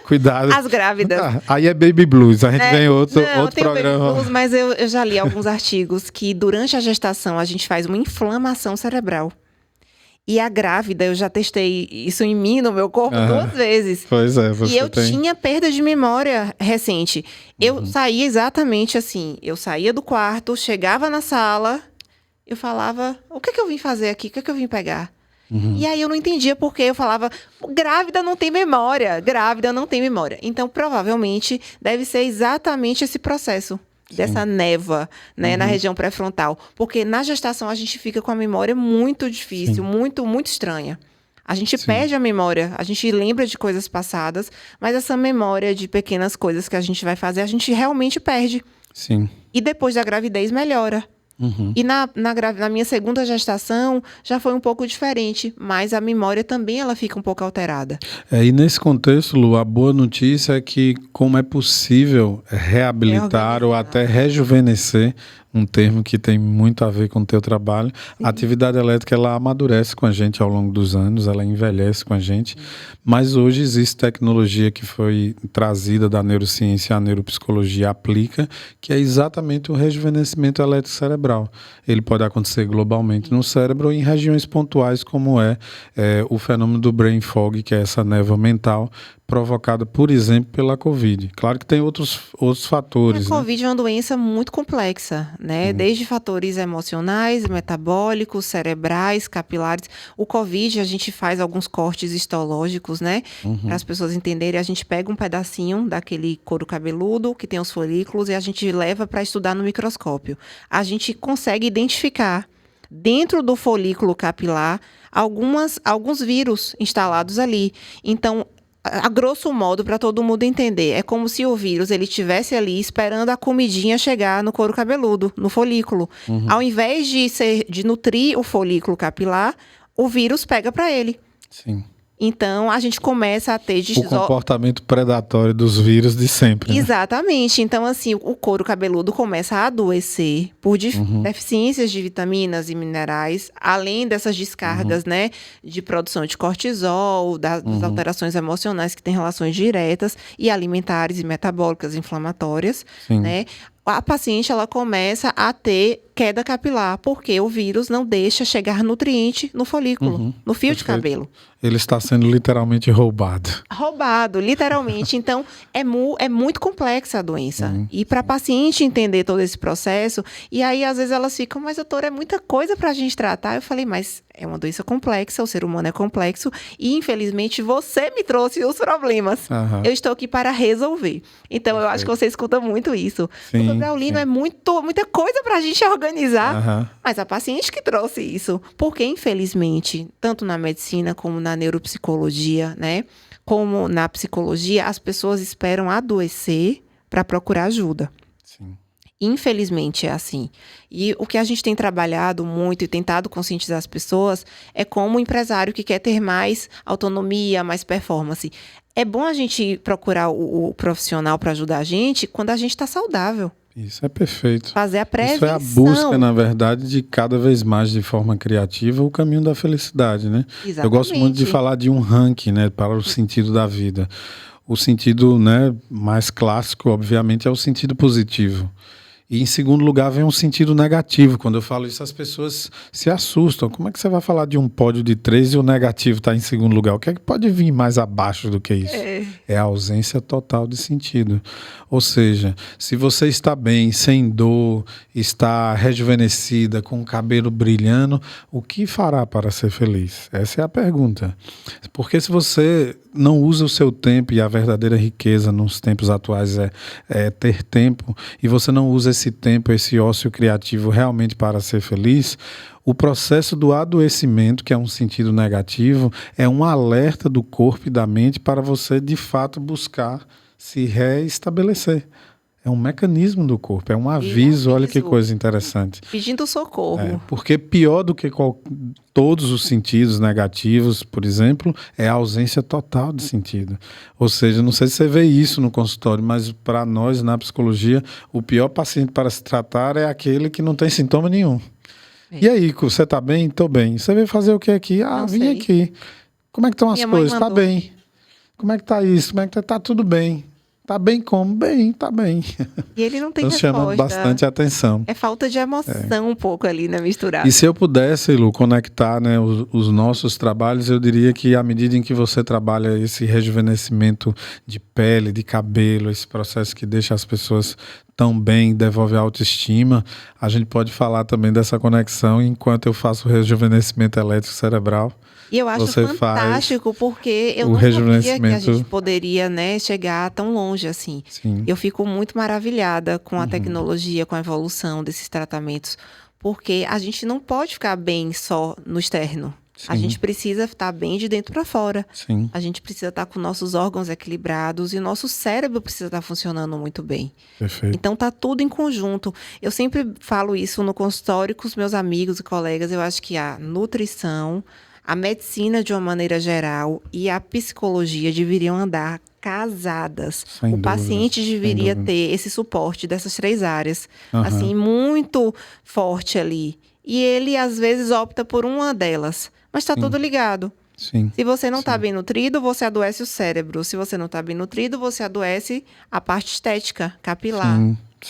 Cuidado. As grávidas. Aí é baby blues. A gente vem outro programa. Baby blues, mas eu já li alguns artigos que durante a gestação a gente faz uma inflamação cerebral. E a grávida, eu já testei isso em mim, no meu corpo, 2 vezes. Pois é, você E eu tinha perda de memória recente. Eu saía exatamente assim. Eu saía do quarto, chegava na sala, eu falava, o que eu vim fazer aqui? O que eu vim pegar? E aí eu não entendia porque eu falava, grávida não tem memória, grávida não tem memória. Então, provavelmente, deve ser exatamente esse processo. Dessa névoa, né, na região pré-frontal. Porque na gestação a gente fica com a memória muito difícil, muito, muito estranha. A gente perde a memória, a gente lembra de coisas passadas, mas essa memória de pequenas coisas que a gente vai fazer, a gente realmente perde. Sim. E depois da gravidez melhora. E na minha segunda gestação já foi um pouco diferente, mas a memória também ela fica um pouco alterada. E nesse contexto, Lu, a boa notícia é que como é possível reabilitar ou até rejuvenescer, um termo que tem muito a ver com o teu trabalho, a atividade elétrica ela amadurece com a gente ao longo dos anos, ela envelhece com a gente, mas hoje existe tecnologia que foi trazida da neurociência, a neuropsicologia aplica, que é exatamente o rejuvenescimento elétrico cerebral. Ele pode acontecer globalmente no cérebro ou em regiões pontuais, como é o fenômeno do brain fog, que é essa névoa mental, provocada, por exemplo, pela Covid. Claro que tem outros fatores. A Covid é uma doença muito complexa, né? Desde fatores emocionais, metabólicos, cerebrais, capilares. O Covid, a gente faz alguns cortes histológicos, né? Para as pessoas entenderem, a gente pega um pedacinho daquele couro cabeludo, que tem os folículos, e a gente leva para estudar no microscópio. A gente consegue identificar, dentro do folículo capilar, alguns vírus instalados ali. Então, a grosso modo, para todo mundo entender, é como se o vírus ele estivesse ali esperando a comidinha chegar no couro cabeludo, no folículo. Ao invés de nutrir o folículo capilar, o vírus pega para ele. Sim. Então, a gente começa a ter... O comportamento predatório dos vírus de sempre. Né? Exatamente. Então, assim, o couro cabeludo começa a adoecer por deficiências de vitaminas e minerais, além dessas descargas, né, de produção de cortisol, das alterações emocionais que têm relações diretas, e alimentares e metabólicas inflamatórias, né? A paciente, ela começa a ter queda capilar, porque o vírus não deixa chegar nutriente no folículo, no fio de cabelo. Ele está sendo literalmente roubado. Roubado, literalmente. Então, é muito complexa a doença. E para a paciente entender todo esse processo, e aí às vezes elas ficam, mas doutora, é muita coisa para a gente tratar. Eu falei, mas é uma doença complexa, o ser humano é complexo, e infelizmente você me trouxe os problemas. Eu estou aqui para resolver. Então, eu acho que você escuta muito isso. Doutor Braulino, é muita coisa para a gente organizar. organizar, mas a paciente que trouxe isso. Porque, infelizmente, tanto na medicina como na neuropsicologia, né, como na psicologia, as pessoas esperam adoecer para procurar ajuda. Sim. Infelizmente é assim. E o que a gente tem trabalhado muito e tentado conscientizar as pessoas é como o empresário que quer ter mais autonomia, mais performance. É bom a gente procurar o profissional para ajudar a gente quando a gente está saudável. Isso é perfeito. Fazer a prevenção. Isso é a busca, na verdade, de cada vez mais, de forma criativa, o caminho da felicidade, né? Exatamente. Eu gosto muito de falar de um ranking, né, para o sentido da vida. O sentido, né, mais clássico, obviamente, é o sentido positivo. E, em segundo lugar, vem um sentido negativo. Quando eu falo isso, as pessoas se assustam. Como é que você vai falar de um pódio de 3 e o negativo está em segundo lugar? O que é que pode vir mais abaixo do que isso? É a ausência total de sentido. Ou seja, se você está bem, sem dor, está rejuvenescida, com o cabelo brilhando, o que fará para ser feliz? Essa é a pergunta. Porque se você não usa o seu tempo, e a verdadeira riqueza nos tempos atuais é ter tempo, e você não usa esse tempo, esse ócio criativo realmente para ser feliz, o processo do adoecimento, que é um sentido negativo, é um alerta do corpo e da mente para você, de fato, buscar se reestabelecer. É um mecanismo do corpo, é um aviso, olha que coisa interessante. Pedindo socorro. Porque pior do que todos os sentidos negativos, por exemplo, é a ausência total de sentido. Ou seja, não sei se você vê isso no consultório, mas para nós, na psicologia, o pior paciente para se tratar é aquele que não tem sintoma nenhum. E aí, você está bem? Estou bem. Você veio fazer o que aqui? Vim aqui. Como é que estão as coisas? Está bem. Como é que está isso? Como é que está tudo bem? Tá bem como? Bem, tá bem. E ele não tem resposta. Chama bastante atenção. É falta de emoção um pouco ali, né, misturado. E se eu pudesse, Lu, conectar, né, os nossos trabalhos, eu diria que à medida em que você trabalha esse rejuvenescimento de pele, de cabelo, esse processo que deixa as pessoas tão bem, devolve a autoestima, a gente pode falar também dessa conexão enquanto eu faço o rejuvenescimento elétrico cerebral. E eu acho fantástico, porque eu não sabia que a gente poderia, né, chegar tão longe assim. Sim. Eu fico muito maravilhada com a tecnologia, com a evolução desses tratamentos, porque a gente não pode ficar bem só no externo. Sim. A gente precisa estar bem de dentro para fora. Sim. A gente precisa estar com nossos órgãos equilibrados e o nosso cérebro precisa estar funcionando muito bem. Perfeito. Então tá tudo em conjunto. Eu sempre falo isso no consultório com os meus amigos e colegas. Eu acho que a nutrição, a medicina de uma maneira geral e a psicologia deveriam andar casadas. Sem dúvida, paciente deveria ter esse suporte dessas 3 áreas, assim, muito forte ali. E ele, às vezes, opta por uma delas. Mas está tudo ligado. Sim. Se você não está bem nutrido, você adoece o cérebro. Se você não está bem nutrido, você adoece a parte estética, capilar,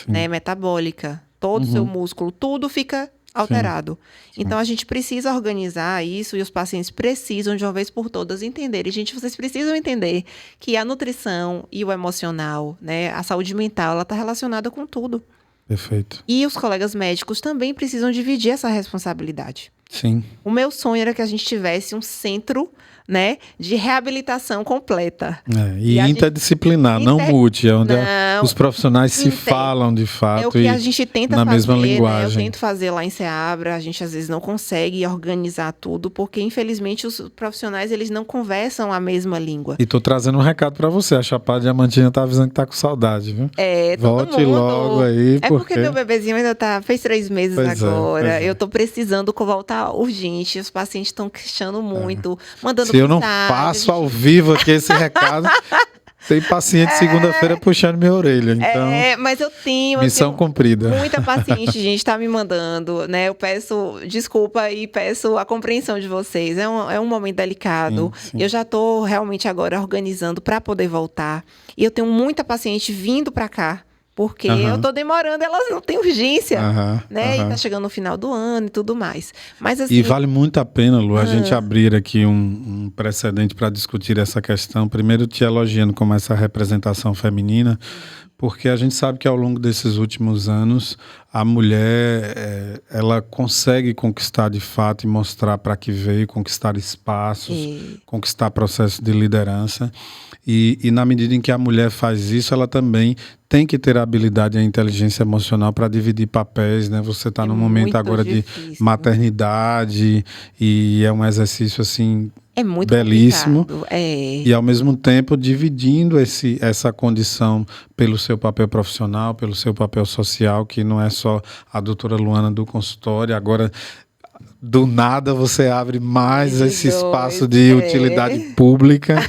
né, metabólica. Todo o seu músculo, tudo fica alterado. Sim. Então, a gente precisa organizar isso e os pacientes precisam, de uma vez por todas, entenderem. Gente, vocês precisam entender que a nutrição e o emocional, né, a saúde mental, ela está relacionada com tudo. Perfeito. E os colegas médicos também precisam dividir essa responsabilidade. Sim. O meu sonho era que a gente tivesse um centro, né, de reabilitação completa. E interdisciplinar, não multi, é onde os profissionais se falam de fato. É o que a gente tenta na fazer, mesma linguagem. Né? Eu tento fazer lá em Seabra, a gente às vezes não consegue organizar tudo, porque infelizmente os profissionais eles não conversam a mesma língua. E tô trazendo um recado para você, a Chapada Diamantina tá avisando que tá com saudade, viu? Volte logo aí, porque meu bebezinho ainda fez 3 meses agora, eu tô precisando voltar urgente, os pacientes estão questionando muito, mandando Se eu não passo ao vivo aqui esse recado, tem paciente segunda-feira puxando minha orelha. Então, mas eu tenho missão cumprida. Muita paciente, gente, tá me mandando, né? Eu peço desculpa e peço a compreensão de vocês. É um momento delicado. Sim. Eu já tô realmente agora organizando para poder voltar. E eu tenho muita paciente vindo para cá. Porque eu tô demorando, elas não têm urgência, né? E tá chegando no final do ano e tudo mais. Mas, assim, e vale muito a pena, Lu, a gente abrir aqui um precedente para discutir essa questão. Primeiro te elogiando como essa representação feminina, Porque a gente sabe que ao longo desses últimos anos, a mulher, ela consegue conquistar de fato e mostrar para que veio, conquistar espaços, conquistar processos de liderança. E na medida em que a mulher faz isso, ela também tem que ter a habilidade e a inteligência emocional para dividir papéis, né? Você está num momento agora difícil, de maternidade e é um exercício assim muito belíssimo. E ao mesmo tempo dividindo essa condição pelo seu papel profissional, pelo seu papel social, que não é só a doutora Luana do consultório. Agora, do nada, você abre mais esse espaço de utilidade pública.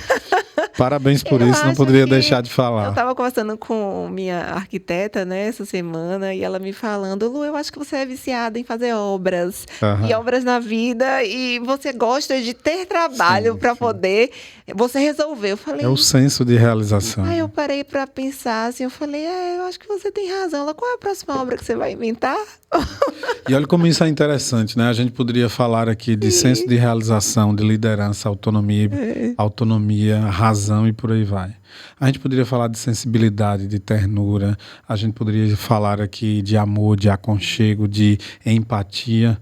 Parabéns por isso, não poderia deixar de falar. Eu estava conversando com minha arquiteta, né, essa semana, e ela me falando, Lu, eu acho que você é viciada em fazer obras, e obras na vida, e você gosta de ter trabalho para poder você resolver. Eu falei, é o senso de realização. Aí eu parei para pensar, assim, eu falei, eu acho que você tem razão. Ela, qual é a próxima obra que você vai inventar? E olha como isso é interessante, né? A gente poderia falar aqui de senso de realização, de liderança, autonomia, razão e por aí vai. A gente poderia falar de sensibilidade, de ternura, a gente poderia falar aqui de amor, de aconchego, de empatia.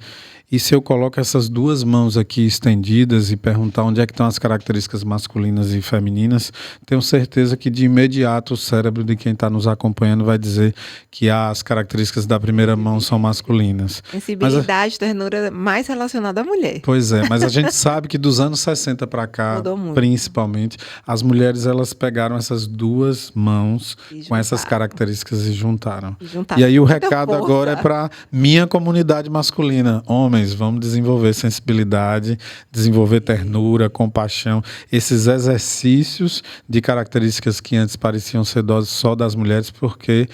E se eu coloco essas duas mãos aqui estendidas e perguntar onde é que estão as características masculinas e femininas, tenho certeza que de imediato o cérebro de quem está nos acompanhando vai dizer que as características da primeira mão são masculinas. Sensibilidade, ternura mais relacionada à mulher. Pois é, mas a gente sabe que dos anos 60 para cá, principalmente, as mulheres elas pegaram essas duas mãos com essas características e juntaram. E aí o recado agora é para minha comunidade masculina, homens, vamos desenvolver sensibilidade, desenvolver ternura, compaixão, esses exercícios de características que antes pareciam ser só das mulheres, porque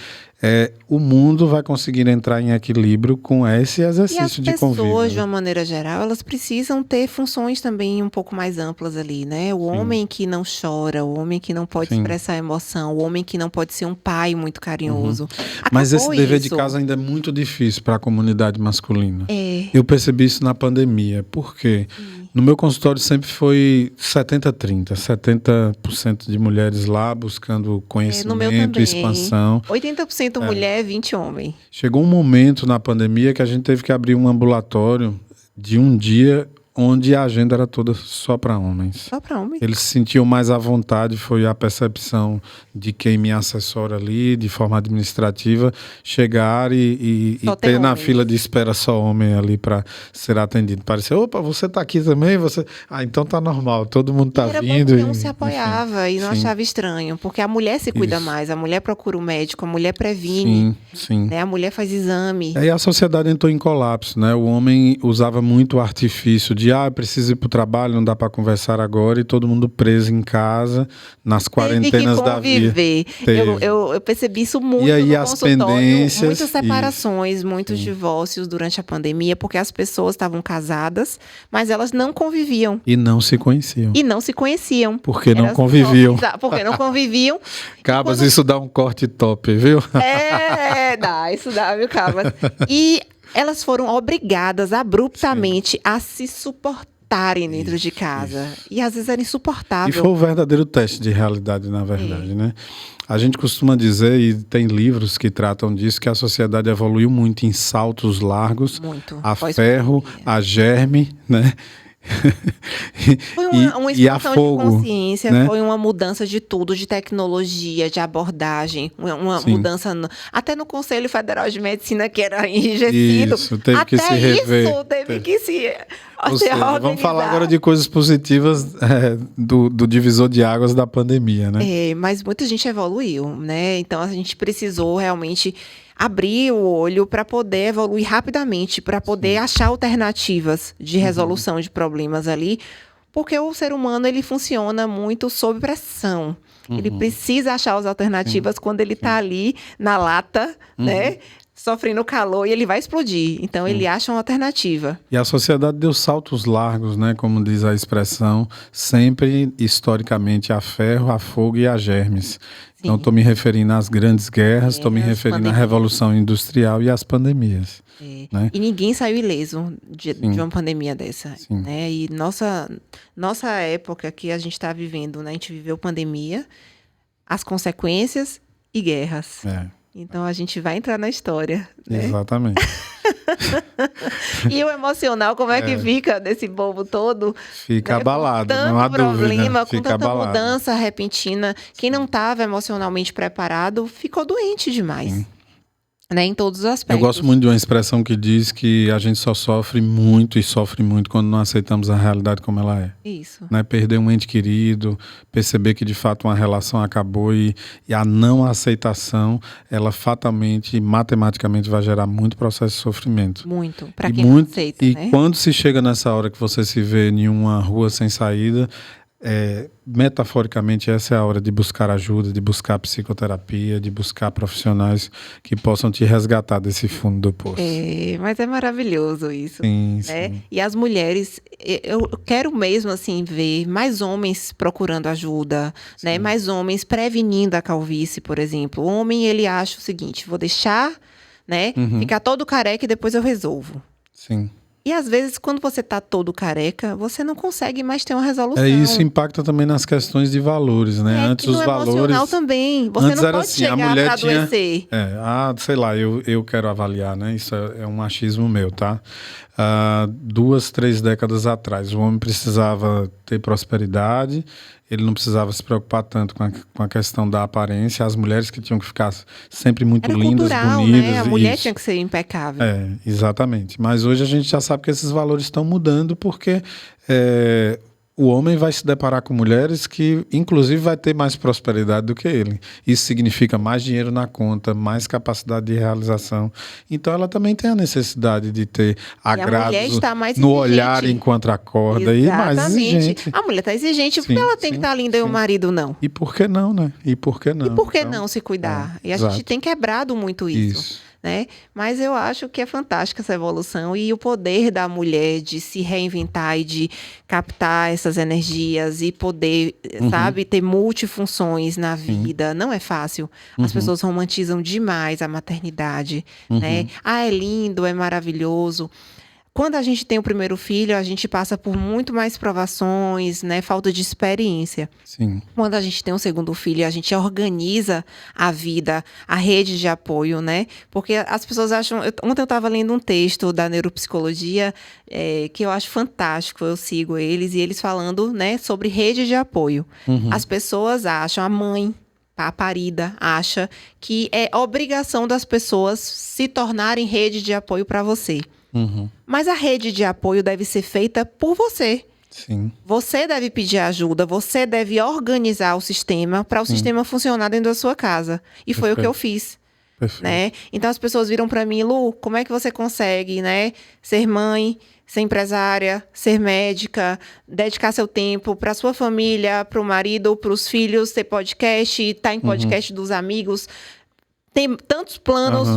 o mundo vai conseguir entrar em equilíbrio com esse exercício de convívio. E as pessoas, de uma maneira geral, elas precisam ter funções também um pouco mais amplas ali, né? O homem que não chora, o homem que não pode expressar emoção, o homem que não pode ser um pai muito carinhoso. Mas esse dever de casa ainda é muito difícil para a comunidade masculina. Eu percebi isso na pandemia. Por quê? No meu consultório sempre foi 70-30. 70% de mulheres lá buscando conhecimento, expansão. 80% mulher, 20% homem. Chegou um momento na pandemia que a gente teve que abrir um ambulatório de um dia onde a agenda era toda só para homens. Só para homens. Eles se sentiam mais à vontade, foi a percepção de quem me assessora ali, de forma administrativa, chegar e ter na fila de espera só homem ali para ser atendido. Parecia, opa, você tá aqui também? Então tá normal, todo mundo tá vindo. Não se apoiava e não achava estranho, porque a mulher se cuida mais, a mulher procura o médico, a mulher previne, né? A mulher faz exame. E a sociedade entrou em colapso, né? O homem usava muito o artifício de eu preciso ir para o trabalho, não dá para conversar agora, e todo mundo preso em casa, nas quarentenas da vida. Eu percebi isso muito e aí, no as consultório, pendências, muitas separações, muitos divórcios durante a pandemia, porque as pessoas estavam casadas, mas elas não conviviam. E não se conheciam. Porque não conviviam. Porque não conviviam. Cabas, isso dá um corte top, viu? Isso dá, viu, Cabas? E elas foram obrigadas abruptamente a se suportarem dentro de casa. E às vezes era insuportável. E foi o verdadeiro teste de realidade, na verdade, né? A gente costuma dizer, e tem livros que tratam disso, que a sociedade evoluiu muito em saltos largos, a ferro, a germe, né? Foi uma expansão de consciência, né? Foi uma mudança de tudo, de tecnologia, de abordagem, uma mudança até no Conselho Federal de Medicina, que era enrijecido. Isso, teve que se rever. Teve que se vamos falar agora de coisas positivas do divisor de águas da pandemia, né? Mas muita gente evoluiu, né? Então a gente precisou realmente abrir o olho para poder evoluir rapidamente, para poder achar alternativas de resolução de problemas ali, porque o ser humano ele funciona muito sob pressão. Ele precisa achar as alternativas quando ele está ali na lata, né? Sofrendo calor e ele vai explodir. Então, ele acha uma alternativa. E a sociedade deu saltos largos, né? Como diz a expressão, sempre, historicamente, a ferro, a fogo e a germes. Então, estou me referindo às grandes guerras, estou me referindo à Revolução Industrial e às pandemias. Né? E ninguém saiu ileso de uma pandemia dessa. Né? E nossa época que a gente está vivendo, né? A gente viveu pandemia, as consequências e guerras. É, Então a gente vai entrar na história, né? exatamente. E o emocional, como é que fica desse povo todo? Fica Né? abalado, Com não há tanto problema, dúvida. com Fica tanta abalado. mudança repentina. Quem não estava emocionalmente preparado ficou doente demais. Sim. Né? Em todos os Eu aspectos. gosto muito de uma expressão que diz que a gente só sofre muito e sofre muito quando não aceitamos a realidade como ela é. Isso. Né? Perder um ente querido, perceber que de fato uma relação acabou e a não aceitação, ela fatalmente, matematicamente vai gerar muito processo de sofrimento. Muito. Para E quem não aceita, né? quando se chega nessa hora que você se vê em uma rua sem saída, metaforicamente essa é a hora de buscar ajuda, de buscar psicoterapia, de buscar profissionais que possam te resgatar desse fundo do poço. Mas é maravilhoso isso. Sim, Né? sim. E as mulheres, eu quero mesmo assim ver mais homens procurando ajuda, né? Mais homens prevenindo a calvície, por exemplo. O homem, ele acha o seguinte: vou deixar, né? Ficar todo careca e depois eu resolvo. Sim. E às vezes, quando você tá todo careca, você não consegue mais ter uma resolução. Isso impacta também nas questões de valores, né? Antes os valores emocional também. Você antes não era pode assim, a chegar mulher pra tinha, adoecer. sei lá, eu quero avaliar, né? Isso é um achismo meu, tá? 2, 3 décadas atrás, o homem precisava ter prosperidade, ele não precisava se preocupar tanto com a questão da aparência, as mulheres que tinham que ficar sempre muito Era lindas, cultural, bonitas. né? A mulher isso. tinha que ser impecável. Exatamente. Mas hoje a gente já sabe que esses valores estão mudando porque o homem vai se deparar com mulheres que, inclusive, vai ter mais prosperidade do que ele. Isso significa mais dinheiro na conta, mais capacidade de realização. Então, ela também tem a necessidade de ter agrados no olhar enquanto acorda e mais exigente. A mulher está exigente porque ela tem que estar linda e o marido não. E por que não, né? E por que não se cuidar? E a gente tem quebrado muito isso. Né? Mas eu acho que é fantástica essa evolução e o poder da mulher de se reinventar e de captar essas energias e poder, sabe, ter multifunções na vida. Não é fácil. As pessoas romantizam demais a maternidade, né? É lindo, é maravilhoso. Quando a gente tem o primeiro filho, a gente passa por muito mais provações, né? Falta de experiência. Sim. Quando a gente tem um segundo filho, a gente organiza a vida, a rede de apoio, né? Porque as pessoas acham... Ontem eu estava lendo um texto da neuropsicologia que eu acho fantástico, eu sigo eles, e eles falando, né, sobre rede de apoio. As pessoas acham, a mãe, a parida, acha que é obrigação das pessoas se tornarem rede de apoio para você. Mas a rede de apoio deve ser feita por você. Sim. Você deve pedir ajuda, você deve organizar o sistema para o sistema funcionar dentro da sua casa. E foi o que eu fiz. Né? Então as pessoas viram para mim: Lu, como é que você consegue, né, ser mãe, ser empresária, ser médica, dedicar seu tempo para sua família, para o marido, para os filhos, ter podcast, estar em podcast dos amigos? Tem tantos planos,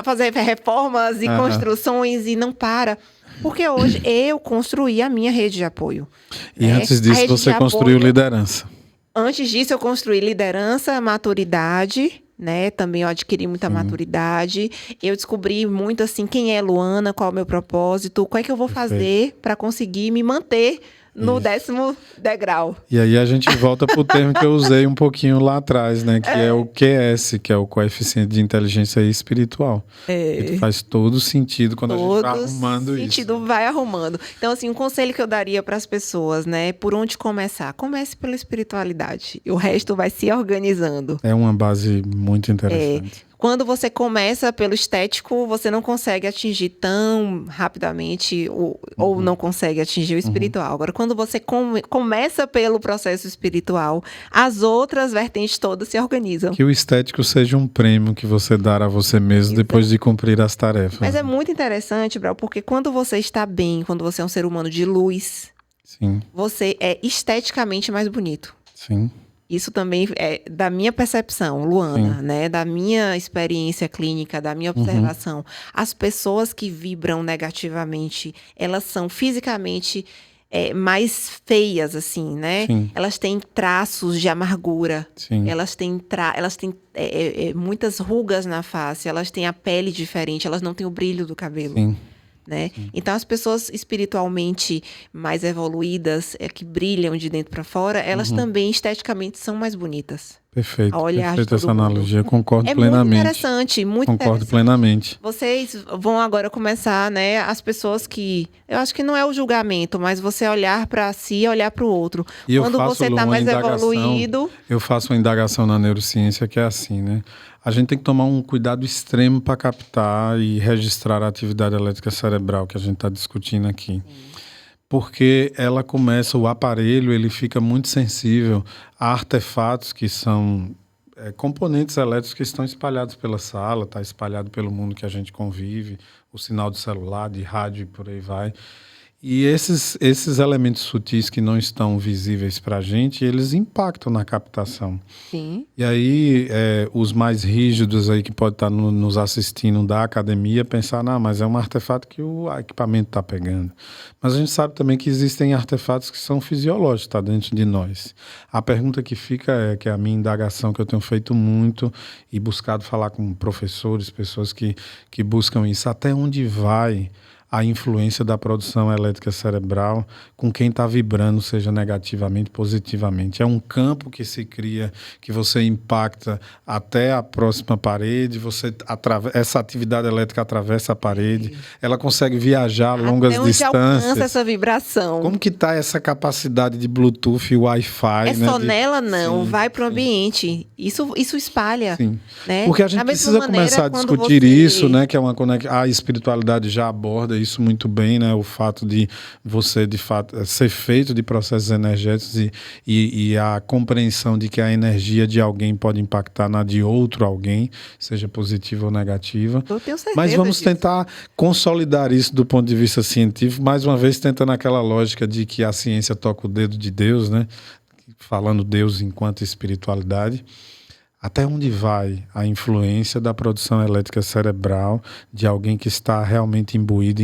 fazer reformas e construções e não para. Porque hoje eu construí a minha rede de apoio. E antes disso você construiu liderança. Antes disso eu construí liderança, maturidade, né? Também eu adquiri muita maturidade. Eu descobri muito assim, quem é Luana, qual é o meu propósito, qual é que eu vou fazer para conseguir me manter no 10º degrau. E aí a gente volta para o termo que eu usei um pouquinho lá atrás, né? Que é o QS, que é o coeficiente de inteligência espiritual. Que faz todo sentido quando a gente vai arrumando isso. Todo sentido vai arrumando. Então, assim, um conselho que eu daria para as pessoas, né? Por onde começar? Comece pela espiritualidade. E o resto vai se organizando. É uma base muito interessante. Quando você começa pelo estético, você não consegue atingir tão rapidamente ou não consegue atingir o espiritual. Agora, quando você começa pelo processo espiritual, as outras vertentes todas se organizam. Que o estético seja um prêmio que você dá a você mesmo depois de cumprir as tarefas. Mas é muito interessante, Brau, porque quando você está bem, quando você é um ser humano de luz, você é esteticamente mais bonito. Sim. Isso também é da minha percepção, Luana, né? Da minha experiência clínica, da minha observação. As pessoas que vibram negativamente, elas são fisicamente mais feias, assim, né? Sim. Elas têm traços de amargura. Sim. Elas têm muitas rugas na face. Elas têm a pele diferente. Elas não têm o brilho do cabelo. Sim. Né? Então, as pessoas espiritualmente mais evoluídas, que brilham de dentro para fora, elas também esteticamente são mais bonitas. Perfeito, a olhar de perfeita todo essa mundo. analogia. Concordo É plenamente. muito interessante, muito Concordo interessante. plenamente. Vocês vão agora começar, né? As pessoas que. Eu acho que não é o julgamento, mas você olhar para si e olhar para o outro. E eu Quando faço você está uma mais indagação, evoluído. eu faço uma indagação na neurociência que é assim, né? A gente tem que tomar um cuidado extremo para captar e registrar a atividade elétrica cerebral que a gente está discutindo aqui. Porque ela começa, o aparelho, ele fica muito sensível a artefatos que são componentes elétricos que estão espalhados pela sala, está espalhado pelo mundo que a gente convive, o sinal de celular, de rádio e por aí vai. E esses elementos sutis que não estão visíveis para a gente, eles impactam na captação. Sim. E aí, os mais rígidos aí que podem estar nos assistindo da academia, pensar, não, mas é um artefato que o equipamento está pegando. Mas a gente sabe também que existem artefatos que são fisiológicos, está dentro de nós. A pergunta que fica que é a minha indagação, que eu tenho feito muito e buscado falar com professores, pessoas que buscam isso, até onde vai a influência da produção elétrica cerebral com quem está vibrando, seja negativamente, positivamente. É um campo que se cria, que você impacta até a próxima parede, essa atividade elétrica atravessa a parede, ela consegue viajar a longas Até onde distâncias. alcança essa vibração. Como que está essa capacidade de Bluetooth e Wi-Fi? É né, só nela, não. Sim, Vai para o ambiente. Isso espalha. sim. Né? Porque a gente Da mesma precisa maneira, começar a quando discutir você- isso, né? Que é uma a espiritualidade já aborda isso muito bem, né? O fato de você, de fato, ser feito de processos energéticos e a compreensão de que a energia de alguém pode impactar na de outro alguém, seja positiva ou negativa. Eu tenho certeza Mas vamos disso. tentar consolidar isso do ponto de vista científico, mais uma vez tentando aquela lógica de que a ciência toca o dedo de Deus, né? Falando Deus enquanto espiritualidade. Até onde vai a influência da produção elétrica cerebral de alguém que está realmente imbuído,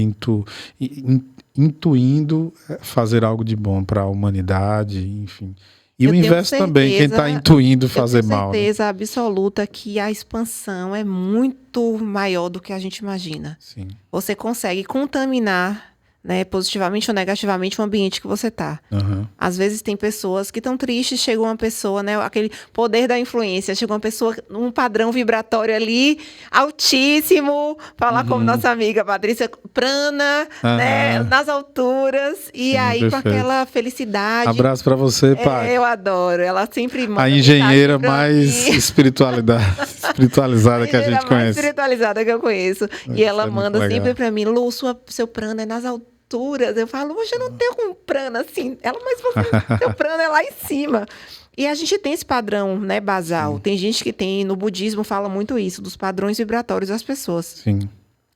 intuindo fazer algo de bom para a humanidade, enfim. E Eu o tenho inverso também, quem está intuindo fazer eu tenho mal. Né? certeza absoluta que a expansão é muito maior do que a gente imagina. Sim. Você consegue contaminar, né, positivamente ou negativamente o ambiente que você está. Uhum. Às vezes tem pessoas que estão tristes, chega uma pessoa, né, aquele poder da influência, chega uma pessoa num padrão vibratório ali, altíssimo, falar como nossa amiga Patrícia, prana, né, nas alturas, e Sim, aí com perfeito. aquela felicidade. Abraço para você, pai. Eu adoro, ela sempre manda A engenheira mensagem pra mais mim. espiritualizada que a gente mais conhece. espiritualizada que eu conheço. E ela é muito manda legal. sempre pra mim, Lu, seu prana é nas alturas. Eu falo, hoje eu não tenho um prana assim. Ela, mas seu prana é lá em cima. E a gente tem esse padrão, né, basal. Sim. Tem gente que tem, no budismo fala muito isso, dos padrões vibratórios das pessoas. Sim.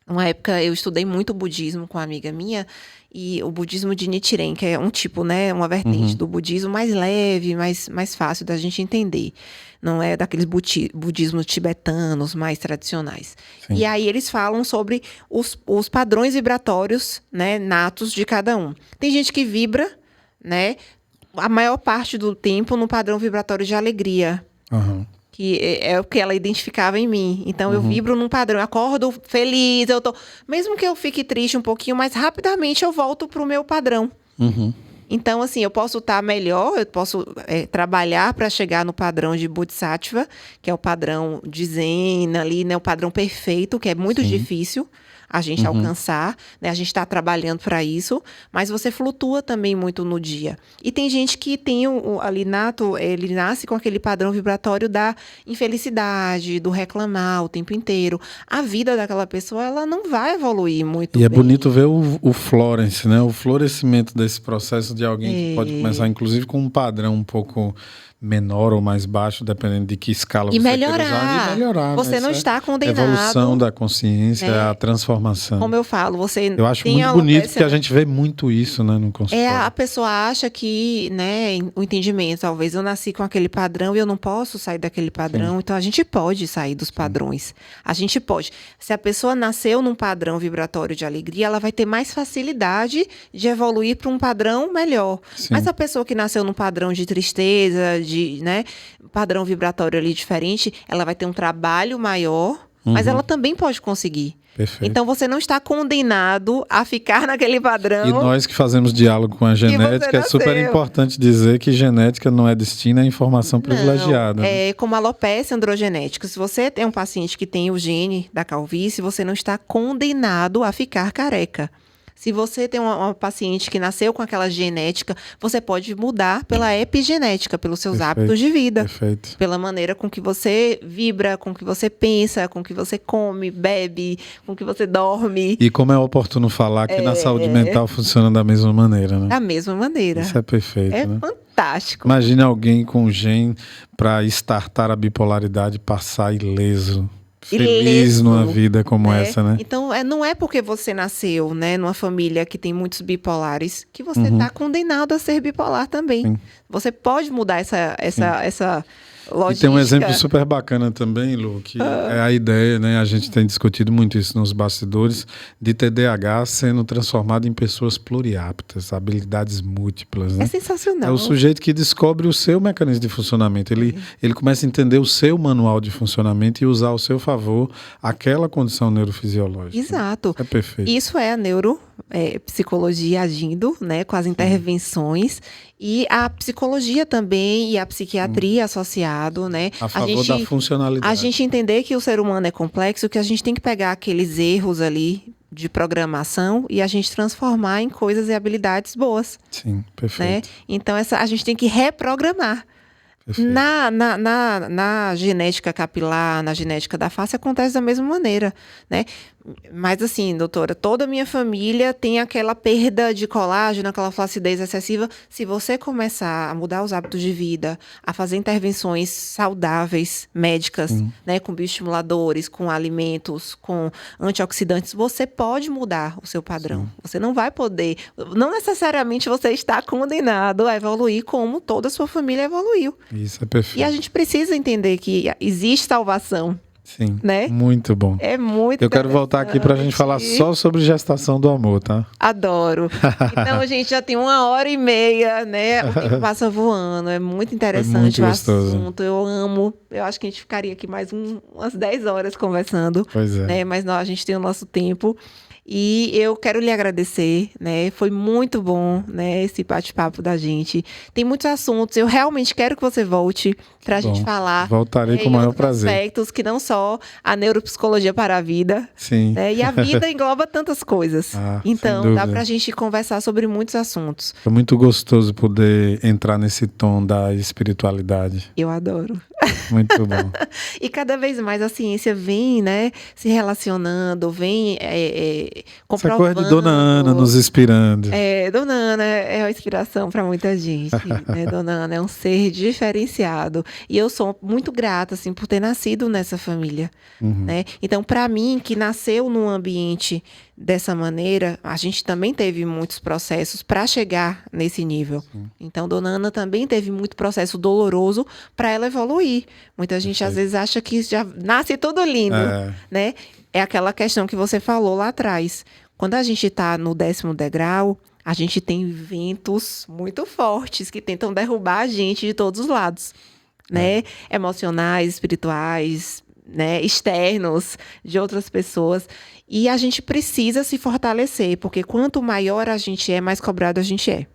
Uma época eu estudei muito budismo com uma amiga minha, e o budismo de Nichiren, que é um tipo, né, uma vertente do budismo mais leve, mais fácil da gente entender. Não é daqueles budismos tibetanos mais tradicionais. Sim. E aí eles falam sobre os padrões vibratórios, né, natos de cada um. Tem gente que vibra, né, a maior parte do tempo no padrão vibratório de alegria. Que é o que ela identificava em mim. Então, eu vibro num padrão. Eu acordo feliz, mesmo que eu fique triste um pouquinho, mais rapidamente eu volto pro meu padrão. Então, assim, eu posso estar melhor, eu posso trabalhar para chegar no padrão de Bodhisattva, que é o padrão de Zen ali, né? O padrão perfeito, que é muito difícil a gente alcançar, né? A gente está trabalhando para isso, mas você flutua também muito no dia. E tem gente que tem ali nato, ele nasce com aquele padrão vibratório da infelicidade, do reclamar o tempo inteiro. A vida daquela pessoa, ela não vai evoluir muito bem. É bonito ver o Florence, né? O florescimento desse processo de alguém que pode começar, inclusive, com um padrão um pouco menor ou mais baixo, dependendo de que escala você queira usar. E melhorar. Você não está condenado. A evolução da consciência, a transformação. Como eu falo, você eu acho muito bonito porque a gente vê muito isso, né, no consultório. A pessoa acha que, né, o entendimento, talvez eu nasci com aquele padrão e eu não posso sair daquele padrão. Sim. Então a gente pode sair dos padrões. A gente pode. Se a pessoa nasceu num padrão vibratório de alegria, ela vai ter mais facilidade de evoluir para um padrão melhor. Sim. Mas a pessoa que nasceu num padrão de tristeza, né, padrão vibratório ali diferente, ela vai ter um trabalho maior, mas ela também pode conseguir. Perfeito. Então você não está condenado a ficar naquele padrão. E nós que fazemos diálogo com a genética, é super importante dizer que genética não é destina à informação privilegiada. É como a alopecia androgenética. Se você tem um paciente que tem o gene da calvície, você não está condenado a ficar careca. Se você tem uma paciente que nasceu com aquela genética, você pode mudar pela epigenética, pelos seus hábitos de vida. Perfeito. Pela maneira com que você vibra, com que você pensa, com que você come, bebe, com que você dorme. E como é oportuno falar que na saúde mental funciona da mesma maneira, né? Da mesma maneira. Isso é perfeito, né? Fantástico. Imagine alguém com gene para startar a bipolaridade, passar ileso. Feliz numa vida como essa, né? Então, não é porque você nasceu, né, numa família que tem muitos bipolares que você está condenado a ser bipolar também. Sim. Você pode mudar essa logística. E tem um exemplo super bacana também, Lu, que é a ideia, né? A gente tem discutido muito isso nos bastidores, de TDAH sendo transformado em pessoas pluriaptas, habilidades múltiplas, né? É sensacional. É o sujeito que descobre o seu mecanismo de funcionamento. Ele começa a entender o seu manual de funcionamento e usar ao seu favor aquela condição neurofisiológica. Exato. É perfeito. Isso é a neuropsicologia agindo, né, com as intervenções. E a psicologia também e a psiquiatria associado, né? A favor da funcionalidade. A gente entender que o ser humano é complexo, que a gente tem que pegar aqueles erros ali de programação e a gente transformar em coisas e habilidades boas. Sim, perfeito. Né? Então, a gente tem que reprogramar. Na genética capilar, na genética da face, acontece da mesma maneira, né? Mas assim, doutora, toda a minha família tem aquela perda de colágeno, aquela flacidez excessiva. Se você começar a mudar os hábitos de vida, a fazer intervenções saudáveis, médicas, né, com bioestimuladores, com alimentos, com antioxidantes, você pode mudar o seu padrão. Sim. Você não vai poder, não necessariamente você está condenado a evoluir como toda a sua família evoluiu. Isso é perfeito. E a gente precisa entender que existe salvação. Sim, né? Muito bom. É muito Eu quero voltar aqui para a gente falar só sobre gestação do amor, tá? Adoro. Então, a gente já tem 1h30, né? O tempo passa voando. É muito interessante o assunto. Eu amo. Eu acho que a gente ficaria aqui mais umas 10 horas conversando. Pois é. Né? Mas a gente tem o nosso tempo. E eu quero lhe agradecer, né? Foi muito bom, né, esse bate-papo da gente. Tem muitos assuntos. Eu realmente quero que você volte para a gente falar. Voltarei com o maior prazer. Aspectos que não só a neuropsicologia para a vida. Sim. Né? E a vida engloba tantas coisas. Então, dá para a gente conversar sobre muitos assuntos. Foi muito gostoso poder entrar nesse tom da espiritualidade. Eu adoro. Muito bom. E cada vez mais a ciência vem, né, se relacionando, vem comprovando. Essa coisa de Dona Ana nos inspirando. Dona Ana é uma inspiração para muita gente. Né? Dona Ana é um ser diferenciado. E eu sou muito grata, assim, por ter nascido nessa família. Né? Então, para mim, que nasceu num ambiente dessa maneira, a gente também teve muitos processos para chegar nesse nível. Sim. Então, Dona Ana também teve muito processo doloroso para ela evoluir. Muita gente, às vezes, acha que já nasce tudo lindo, né? É aquela questão que você falou lá atrás. Quando a gente está no 10º degrau, a gente tem ventos muito fortes que tentam derrubar a gente de todos os lados, né? Emocionais, espirituais, né? Externos, de outras pessoas. E a gente precisa se fortalecer, porque quanto maior a gente é, mais cobrado a gente é.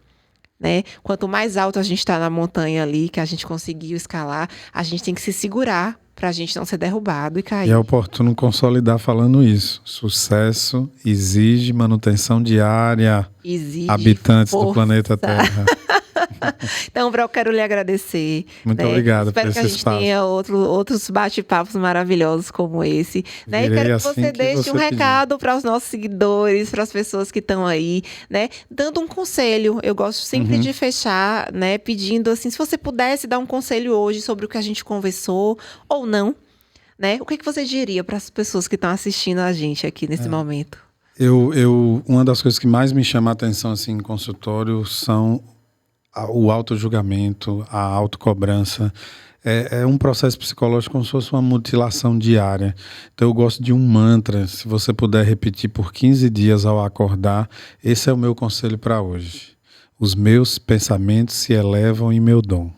Né? Quanto mais alto a gente está na montanha ali, que a gente conseguiu escalar, a gente tem que se segurar para a gente não ser derrubado e cair. E é oportuno consolidar falando isso. Sucesso exige manutenção diária. Exige habitantes força. Do planeta Terra. Então, Brau, quero lhe agradecer. Muito obrigado por esse espaço. Espero que a gente tenha outros bate-papos maravilhosos como esse. Né? E quero que você deixe um recado para os nossos seguidores, para as pessoas que estão aí, né? Dando um conselho. Eu gosto sempre de fechar, né? Pedindo assim, se você pudesse dar um conselho hoje sobre o que a gente conversou ou não, né? O que você diria para as pessoas que estão assistindo a gente aqui nesse momento? Uma das coisas que mais me chama a atenção assim, em consultório são o autojulgamento, a autocobrança. É um processo psicológico como se fosse uma mutilação diária. Então eu gosto de um mantra, se você puder repetir por 15 dias ao acordar, esse é o meu conselho para hoje. Os meus pensamentos se elevam em meu dom.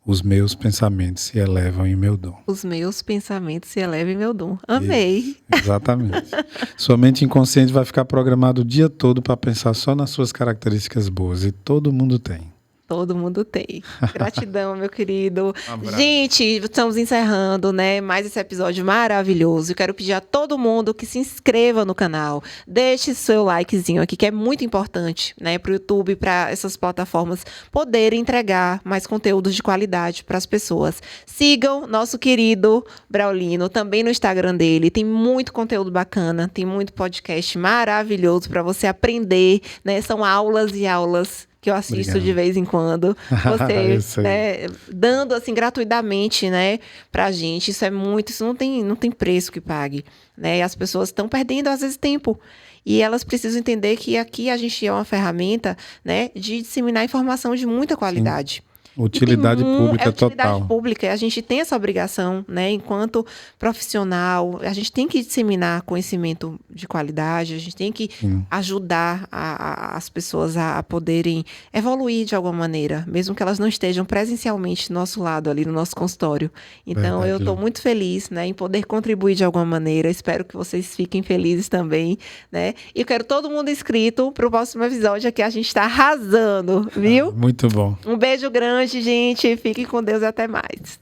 Os meus pensamentos se elevam em meu dom. Os meus pensamentos se elevam em meu dom. Amei. Isso, exatamente. Sua mente inconsciente vai ficar programada o dia todo para pensar só nas suas características boas. E todo mundo tem. Todo mundo tem. Gratidão, meu querido. Um abraço. Gente, estamos encerrando, né? Mais esse episódio maravilhoso. Eu quero pedir a todo mundo que se inscreva no canal. Deixe seu likezinho aqui, que é muito importante, né? Para o YouTube, para essas plataformas poderem entregar mais conteúdos de qualidade para as pessoas. Sigam nosso querido Braulino, também no Instagram dele. Tem muito conteúdo bacana, tem muito podcast maravilhoso para você aprender, né? São aulas e aulas que eu assisto Obrigado. de vez em quando. Eu Você, sei. né, dando assim gratuitamente, né, pra gente. Isso é muito, isso não tem preço que pague, né? E as pessoas estão perdendo às vezes tempo. E elas precisam entender que aqui a gente é uma ferramenta, né, de disseminar informação de muita qualidade. Utilidade pública utilidade total. pública. A gente tem essa obrigação, né? Enquanto profissional, a gente tem que disseminar conhecimento de qualidade, a gente tem que ajudar as pessoas a poderem evoluir de alguma maneira, mesmo que elas não estejam presencialmente do nosso lado, ali no nosso consultório. Então, eu estou muito feliz, né, em poder contribuir de alguma maneira. Espero que vocês fiquem felizes também, né? E eu quero todo mundo inscrito para o próximo episódio aqui. A gente está arrasando, viu? Muito bom. Um beijo grande, gente. Fiquem com Deus e até mais.